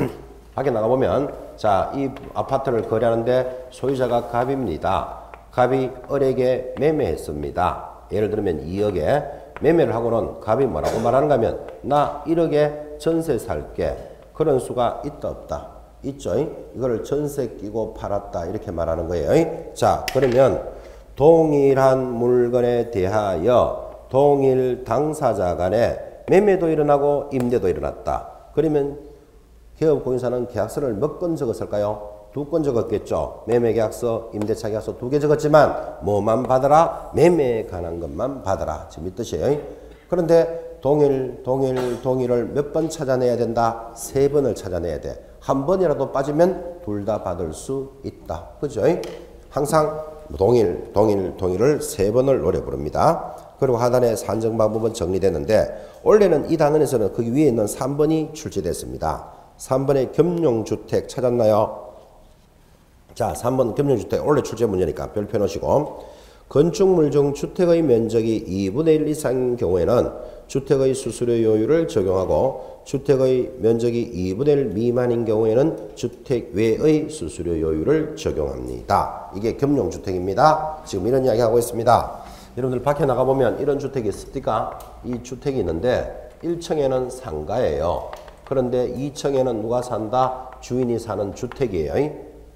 밖에 나가보면 자, 이 아파트를 거래하는데 소유자가 갑입니다. 갑이 을에게 매매했습니다. 예를 들면 2억에 매매를 하고는 갑이 뭐라고 말하는가 하면 나 1억에 전세 살게. 그런 수가 있다 없다? 있죠. 이거를 전세 끼고 팔았다 이렇게 말하는 거예요. 자, 그러면 동일한 물건에 대하여 동일 당사자 간에 매매도 일어나고 임대도 일어났다. 그러면 개업공인사는 계약서를 몇 건 적었을까요? 2건 적었겠죠. 매매계약서, 임대차 계약서 2개 적었지만 뭐만 받아라? 매매에 관한 것만 받아라. 지금 이 뜻이에요. 그런데 동일을 몇 번 찾아내야 된다? 3번을 찾아내야 돼. 한 번이라도 빠지면 둘 다 받을 수 있다. 그죠? 항상 동일을 3번을 노려 부릅니다. 그리고 하단에 산정 방법은 정리됐는데 원래는 이 단원에서는 거기 위에 있는 3번이 출제됐습니다. 3번의 겸용주택 찾았나요? 자, 3번 겸용주택 원래 출제 문제니까 별표 놓으시고 건축물 중 주택의 면적이 2분의 1 이상인 경우에는 주택의 수수료 요율을 적용하고 주택의 면적이 2분의 1 미만인 경우에는 주택 외의 수수료 요율을 적용합니다. 이게 겸용주택입니다. 지금 이런 이야기 하고 있습니다. 여러분들 밖에 나가보면 이런 주택이 있습니까? 이 주택이 있는데 1층에는 상가예요. 그런데 2층에는 누가 산다? 주인이 사는 주택이에요.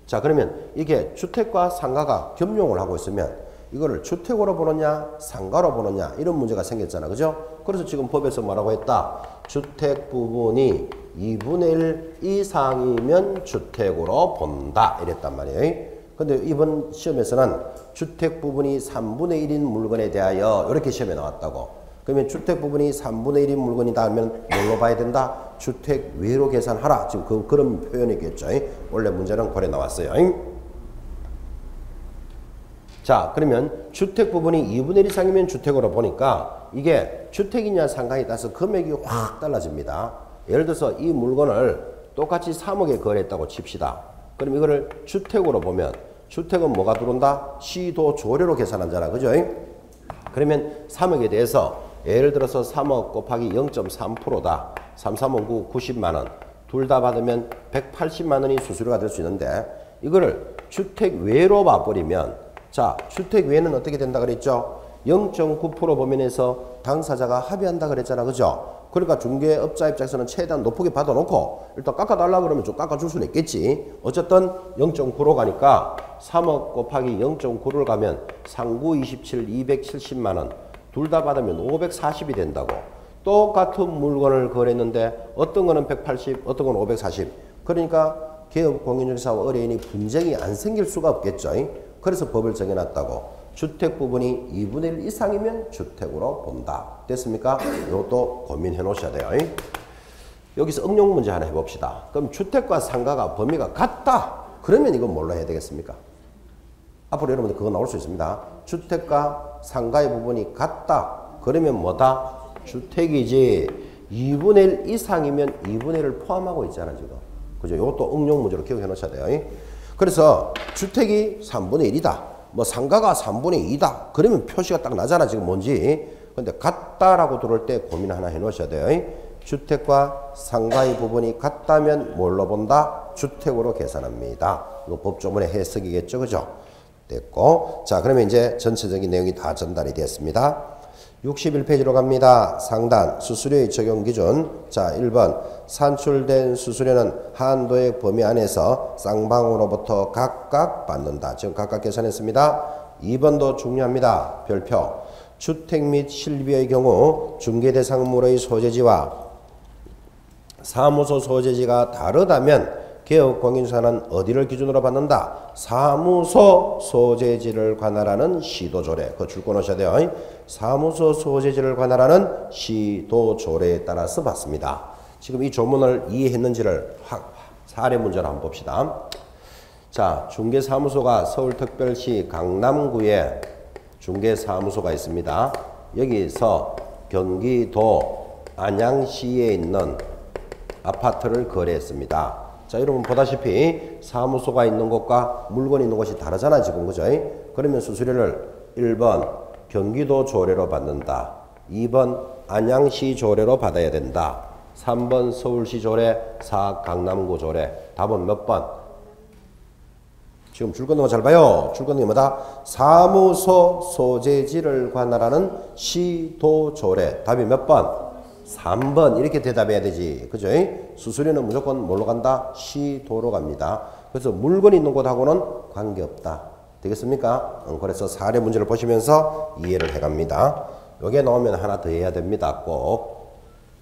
자, 그러면 이게 주택과 상가가 겸용을 하고 있으면 이거를 주택으로 보느냐 상가로 보느냐 이런 문제가 생겼잖아. 그죠? 그래서 지금 법에서 뭐라고 했다? 주택 부분이 2분의 1 이상이면 주택으로 본다 이랬단 말이에요. 근데 이번 시험에서는 주택 부분이 3분의 1인 물건에 대하여 이렇게 시험에 나왔다고. 그러면 주택 부분이 3분의 1인 물건이다 하면 뭘로 봐야 된다? 주택 외로 계산하라. 지금 그런 표현이겠죠. 원래 문제는 그래 나왔어요. 자, 그러면 주택 부분이 2분의 1 이상이면 주택으로 보니까 이게 주택이냐 상가에 따라서 금액이 확 달라집니다. 예를 들어서 이 물건을 똑같이 3억에 거래했다고 칩시다. 그럼 이거를 주택으로 보면 주택은 뭐가 들어온다? 시도 조례로 계산한잖아. 그죠? 그러면 3억에 대해서 예를 들어서 3억 곱하기 0.3%다. 3, 3은 9, 90만 원. 둘 다 받으면 180만 원이 수수료가 될 수 있는데 이거를 주택 외로 봐버리면 자, 주택 외는 어떻게 된다 그랬죠? 0.9% 범위내에서 당사자가 합의한다 그랬잖아. 그죠? 그러니까 중개업자 입장에서는 최대한 높게 받아놓고 일단 깎아달라 그러면 좀 깎아줄 수는 있겠지. 어쨌든 0.9로 가니까 3억 곱하기 0.9를 가면 상구 27, 270만 원. 둘 다 받으면 540이 된다고. 똑같은 물건을 거래했는데 어떤 거는 180, 어떤 거는 540. 그러니까 개업 공인중개사와 의뢰인이 분쟁이 안 생길 수가 없겠죠. 그래서 법을 정해놨다고. 주택 부분이 2분의 1 이상이면 주택으로 본다. 됐습니까? 이것도 고민해 놓으셔야 돼요. 여기서 응용 문제 하나 해봅시다. 그럼 주택과 상가가 범위가 같다. 그러면 이건 뭘로 해야 되겠습니까? 앞으로 여러분들 그거 나올 수 있습니다. 주택과 상가의 부분이 같다. 그러면 뭐다? 주택이지. 2분의 1 이상이면 2분의 1을 포함하고 있잖아 지금. 그죠? 이것도 응용 문제로 기억해 놓으셔야 돼요. 그래서 주택이 3분의 1이다. 뭐 상가가 3분의 2다. 그러면 표시가 딱 나잖아 지금 뭔지. 근데 같다라고 들어올 때 고민 하나 해 놓으셔야 돼요. 주택과 상가의 부분이 같다면 뭘로 본다? 주택으로 계산합니다. 이거 법조문의 해석이겠죠. 그죠? 됐고. 자, 그러면 이제 전체적인 내용이 다 전달이 됐습니다. 61페이지로 갑니다. 상단 수수료의 적용 기준. 자, 1번 산출된 수수료는 한도의 범위 안에서 쌍방으로부터 각각 받는다. 지금 각각 계산했습니다. 2번도 중요합니다. 별표. 주택 및 실비의 경우 중개대상물의 소재지와 사무소 소재지가 다르다면 개업공인중개사는 어디를 기준으로 받는다? 사무소 소재지를 관할하는 시도조례. 그거 줄 거 놓으셔야 돼요. 사무소 소재지를 관할하는 시도조례에 따라서 받습니다. 지금 이 조문을 이해했는지를 사례 문제로 한번 봅시다. 자, 중개사무소가 서울특별시 강남구에 중개사무소가 있습니다. 여기서 경기도 안양시에 있는 아파트를 거래했습니다. 자, 여러분 보다시피 사무소가 있는 곳과 물건이 있는 곳이 다르잖아 지금. 그죠? 그러면 수수료를 1번 경기도 조례로 받는다. 2번 안양시 조례로 받아야 된다. 3번 서울시 조례, 4 강남구 조례. 답은 몇 번? 지금 줄 긋는 거 잘 봐요. 줄 긋는 게 뭐다? 사무소 소재지를 관할하는 시도 조례. 답이 몇 번? 3번. 이렇게 대답해야 되지. 그죠? 수수료는 무조건 뭘로 간다? 시도로 갑니다. 그래서 물건이 있는 곳하고는 관계없다. 되겠습니까? 그래서 사례 문제를 보시면서 이해를 해갑니다. 요게 나오면 하나 더 해야 됩니다. 꼭.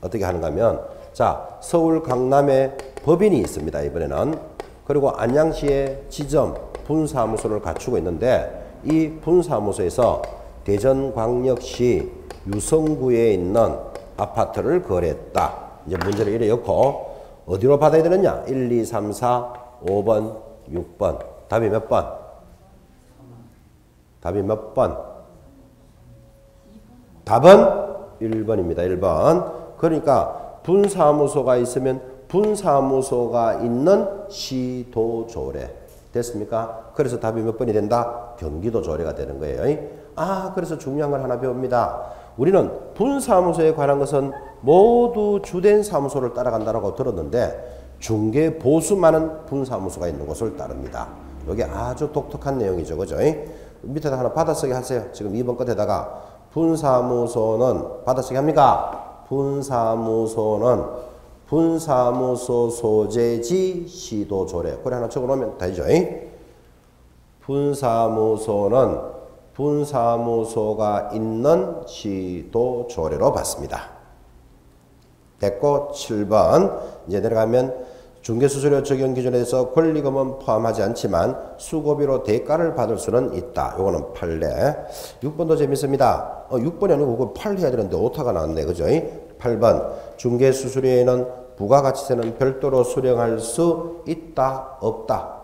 어떻게 하는가 하면, 자, 서울 강남에 법인이 있습니다. 이번에는. 그리고 안양시에 지점, 분사무소를 갖추고 있는데, 이 분사무소에서 대전광역시 유성구에 있는 아파트를 거래했다. 이제 문제를 이래 엮고 어디로 받아야 되느냐? 1, 2, 3, 4, 5번, 6번. 답이 몇 번? 답이 몇 번? 답은 1번입니다. 1번. 그러니까 분사무소가 있으면 분사무소가 있는 시도조례. 됐습니까? 그래서 답이 몇 번이 된다? 경기도 조례가 되는 거예요. 아, 그래서 중요한 걸 하나 배웁니다. 우리는 분사무소에 관한 것은 모두 주된 사무소를 따라간다고 들었는데 중개 보수 많은 분사무소가 있는 곳을 따릅니다. 이게 아주 독특한 내용이죠. 그죠? 밑에다 하나 받아쓰기 하세요. 지금 2번 끝에다가 분사무소는 받아쓰기 합니까? 분사무소는 분사무소 소재지 시도조례. 그래 하나 적어놓으면 되죠. 분사무소는 분사무소가 있는 시도조례로 받습니다. 됐고 7번 이제 내려가면 중개수수료 적용 기준에 대해서 권리금은 포함하지 않지만 수고비로 대가를 받을 수는 있다. 요거는 판례. 6번도 재밌습니다. 6번이 아니고 그거 8 해야 되는데 오타가 나왔네. 그죠? 8번 중개수수료에는 부가가치세는 별도로 수령할 수 있다 없다?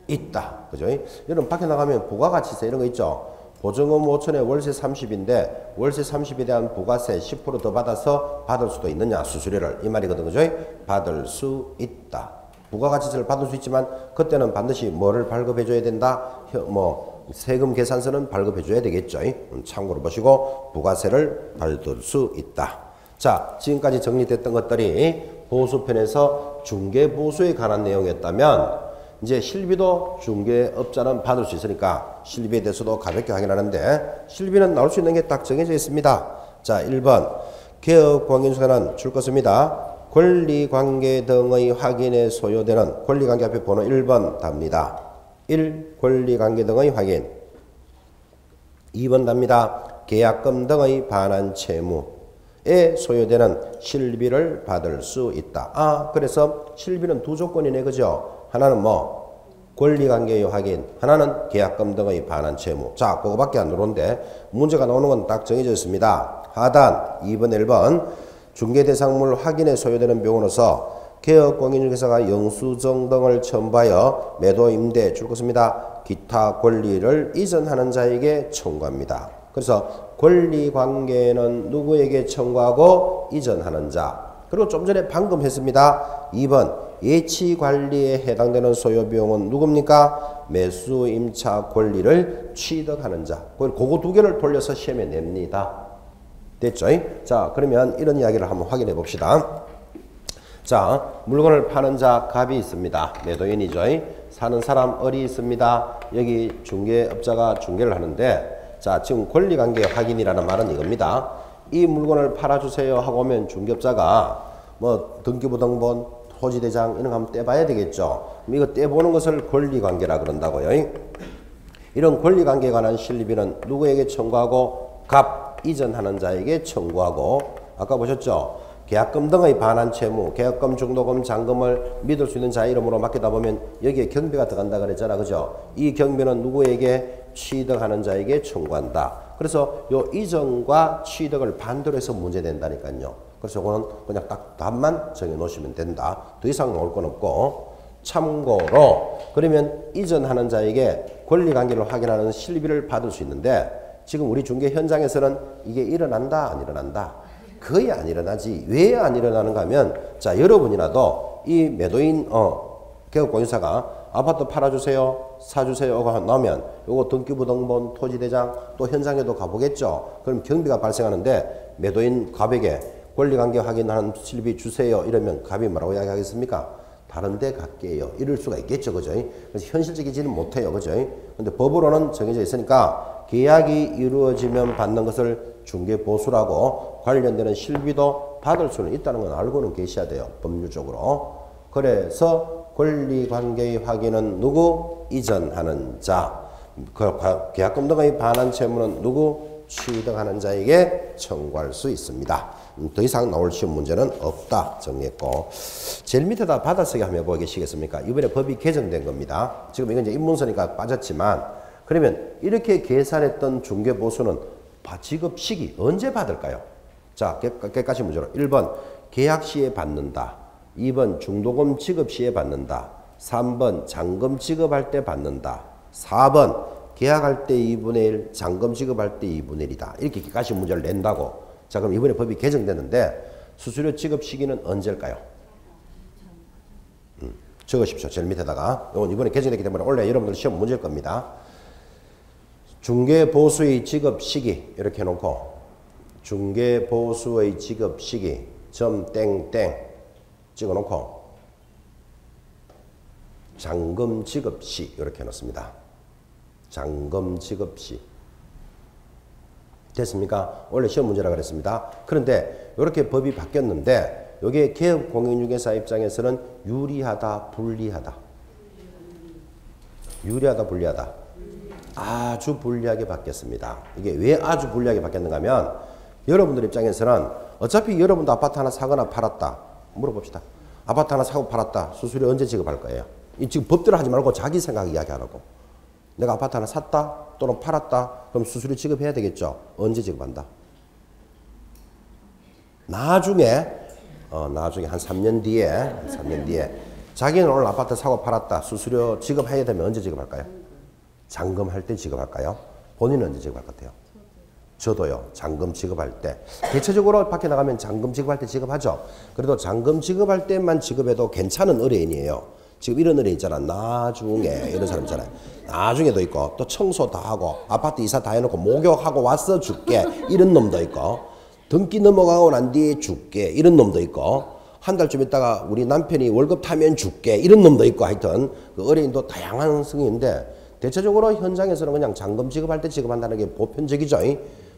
있다. 그죠? 여러분 밖에 나가면 부가가치세 이런 거 있죠? 보증금 5천에 월세 30인데 월세 30에 대한 부가세 10% 더 받아서 받을 수도 있느냐? 수수료를. 이 말이거든. 그죠? 받을 수 있다. 부가가치세를 받을 수 있지만 그때는 반드시 뭐를 발급해 줘야 된다? 뭐 세금 계산서는 발급해 줘야 되겠죠? 참고로 보시고 부가세를 받을 수 있다. 자, 지금까지 정리됐던 것들이 보수편에서 중개보수에 관한 내용이었다면 이제 실비도 중개업자는 받을 수 있으니까 실비에 대해서도 가볍게 확인하는데 실비는 나올 수 있는 게 딱 정해져 있습니다. 자, 1번 개업공인중개사는 줄 것입니다. 권리관계 등의 확인에 소요되는 권리관계 앞에 번호 1번 답니다. 1. 권리관계 등의 확인. 2번 답니다. 계약금 등의 반환 채무. 소요되는 실비를 받을 수 있다. 그래서 실비는 두 조건이네, 그죠? 하나는 뭐 권리관계의 확인, 하나는 계약금 등의 반환 채무. 자, 그거밖에 안 들어오는데 문제가 나오는 건 딱 정해져 있습니다. 하단 2번, 1번 중개대상물 확인에 소요되는 비용으로서 개업공인중개사가 영수증 등을 첨부하여 매도, 임대, 줄 것입니다. 기타 권리를 이전하는 자에게 청구합니다. 그래서 권리관계는 누구에게 청구하고 이전하는 자. 그리고 좀 전에 방금 했습니다. 2번 예치관리에 해당되는 소요비용은 누굽니까? 매수, 임차 권리를 취득하는 자. 그거 두 개를 돌려서 시험에 냅니다. 됐죠? 자, 그러면 이런 이야기를 한번 확인해 봅시다. 자, 물건을 파는 자 갑이 있습니다. 매도인이죠. 사는 사람 을이 있습니다. 여기 중개업자가 중개를 하는데, 자, 지금 권리관계 확인이라는 말은 이겁니다. 이 물건을 팔아주세요 하고 오면 중개업자가 뭐 등기부등본, 토지대장 이런 거 한번 떼봐야 되겠죠. 이거 떼보는 것을 권리관계라 그런다고요. 이런 권리관계에 관한 실비는 누구에게 청구하고 갑 이전하는 자에게 청구하고, 아까 보셨죠? 계약금 등의 반환 채무, 계약금, 중도금, 잔금을 믿을 수 있는 자 이름으로 맡기다 보면 여기에 경비가 들어간다 그랬잖아, 그죠? 이 경비는 누구에게? 취득하는 자에게 청구한다. 그래서 요 이전과 취득을 반대로 해서 문제 된다니까요. 그래서 이거는 그냥 딱 답만 정해 놓으시면 된다. 더 이상 나올 건 없고. 참고로 그러면 이전하는 자에게 권리관계를 확인하는 실비를 받을 수 있는데, 지금 우리 중개 현장에서는 이게 일어난다, 안 일어난다? 거의 안 일어나지. 왜 안 일어나는가 하면, 자, 여러분이라도 이 매도인 개업공인사가 아파트 팔아주세요, 사주세요 하고 나오면 요거 등기부등본, 토지대장 또 현장에도 가보겠죠. 그럼 경비가 발생하는데 매도인 갑에게 권리관계 확인하는 실비 주세요 이러면 갑이 뭐라고 이야기하겠습니까? 다른 데 갈게요. 이럴 수가 있겠죠, 그죠? 그래서 현실적이지는 못해요, 그죠? 근데 법으로는 정해져 있으니까 계약이 이루어지면 받는 것을 중개보수라고, 관련되는 실비도 받을 수는 있다는 건 알고는 계셔야 돼요, 법률적으로. 그래서 권리관계의 확인은 누구? 이전하는 자. 계약금 등의 반환 채무는 누구? 취득하는 자에게 청구할 수 있습니다. 더 이상 나올 시험 문제는 없다 정리했고, 제일 밑에다 받아쓰기 한번 해보고 계시겠습니까? 이번에 법이 개정된 겁니다. 지금 이건 이제 입문서니까 빠졌지만, 그러면 이렇게 계산했던 중개보수는 지급 시기 언제 받을까요? 자, 깨끗이 문제로 1번 계약 시에 받는다. 2번 중도금 지급 시에 받는다. 3번 잔금 지급할 때 받는다. 4번 계약할 때 2분의 1, 잔금 지급할 때 2분의 1이다. 이렇게 깨끗이 문제를 낸다고. 자, 그럼 이번에 법이 개정됐는데 수수료 지급 시기는 언제일까요? 적으십시오. 제일 밑에다가. 이건 이번에 개정됐기 때문에 원래 여러분들 시험 문제일 겁니다. 중개보수의 지급 시기 이렇게 해놓고, 중개보수의 지급 시기 점 땡땡 찍어놓고 잔금 지급 시 이렇게 해놓습니다. 잔금 지급 시 됐습니까? 원래 시험 문제라 그랬습니다. 그런데 이렇게 법이 바뀌었는데 여기에 개업공인중개사 입장에서는 유리하다, 불리하다? 유리하다, 불리하다? 아주 불리하게 바뀌었습니다. 이게 왜 아주 불리하게 바뀌었는가 하면, 여러분들 입장에서는 어차피 여러분도 아파트 하나 사거나 팔았다. 물어봅시다. 아파트 하나 사고 팔았다. 수수료 언제 지급할 거예요? 지금 법대로 하지 말고 자기 생각 이야기하라고. 내가 아파트 하나 샀다 또는 팔았다. 그럼 수수료 지급해야 되겠죠. 언제 지급한다? 나중에 한 3년 뒤에 자기는 오늘 아파트 사고 팔았다. 수수료 지급해야 되면 언제 지급할까요? 잔금할 때 지급할까요? 본인은 언제 지급할 것 같아요? 저도요. 잔금 지급할 때. 대체적으로 밖에 나가면 잔금 지급할 때 지급하죠. 그래도 잔금 지급할 때만 지급해도 괜찮은 의뢰인이에요. 지금 이런 의뢰인 있잖아. 나중에 이런 사람 있잖아요. 나중에도 있고, 또 청소 다 하고 아파트 이사 다 해놓고 목욕하고 와서 줄게 이런 놈도 있고, 등기 넘어가고 난 뒤에 줄게 이런 놈도 있고, 한 달쯤 있다가 우리 남편이 월급 타면 줄게 이런 놈도 있고, 하여튼 그 의뢰인도 다양한 성인인데 대체적으로 현장에서는 그냥 잔금 지급할 때 지급한다는 게 보편적이죠.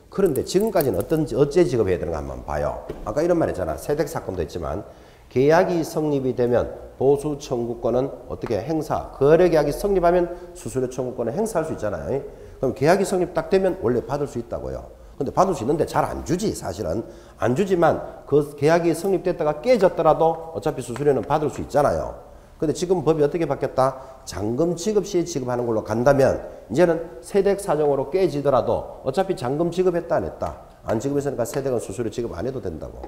그런데 지금까지는 어째 지급해야 되는가 한번 봐요. 아까 이런 말 했잖아. 세댁 사건도 있지만 계약이 성립이 되면 보수 청구권은 어떻게 행사, 거래계약이 성립하면 수수료 청구권을 행사할 수 있잖아요. 그럼 계약이 성립 딱 되면 원래 받을 수 있다고요. 근데 받을 수 있는데 잘 안 주지 사실은. 안 주지만 그 계약이 성립됐다가 깨졌더라도 어차피 수수료는 받을 수 있잖아요. 근데 지금 법이 어떻게 바뀌었다? 잔금 지급 시에 지급하는 걸로 간다면 이제는 세액 사정으로 깨지더라도 어차피 잔금 지급했다 안 했다. 안 지급했으니까 세액은 수수료 지급 안 해도 된다고.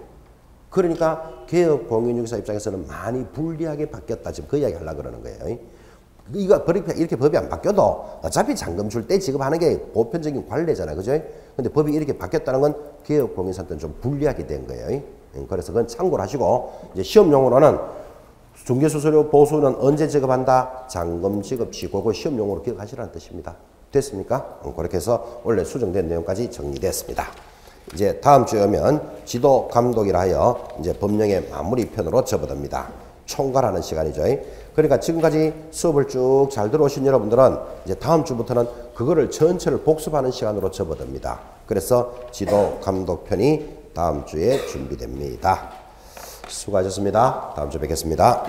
그러니까 개업 공인중개사 입장에서는 많이 불리하게 바뀌었다. 지금 그 이야기 하려고 그러는 거예요. 이거 이렇게 법이 안 바뀌어도 어차피 잔금 줄 때 지급하는 게 보편적인 관례잖아요. 그죠? 근데 법이 이렇게 바뀌었다는 건 개업 공인사한테는 좀 불리하게 된 거예요. 그래서 그건 참고를 하시고 이제 시험용으로는 중개수수료 보수는 언제 지급한다? 잔금 지급 시 그거 시험용으로 기억하시라는 뜻입니다. 됐습니까? 그렇게 해서 원래 수정된 내용까지 정리됐습니다. 이제 다음 주에 오면 지도 감독이라 하여 이제 법령의 마무리 편으로 접어듭니다. 총괄하는 시간이죠. 그러니까 지금까지 수업을 쭉 잘 들어오신 여러분들은 이제 다음 주부터는 그거를 전체를 복습하는 시간으로 접어듭니다. 그래서 지도 감독 편이 다음 주에 준비됩니다. 수고하셨습니다. 다음 주에 뵙겠습니다.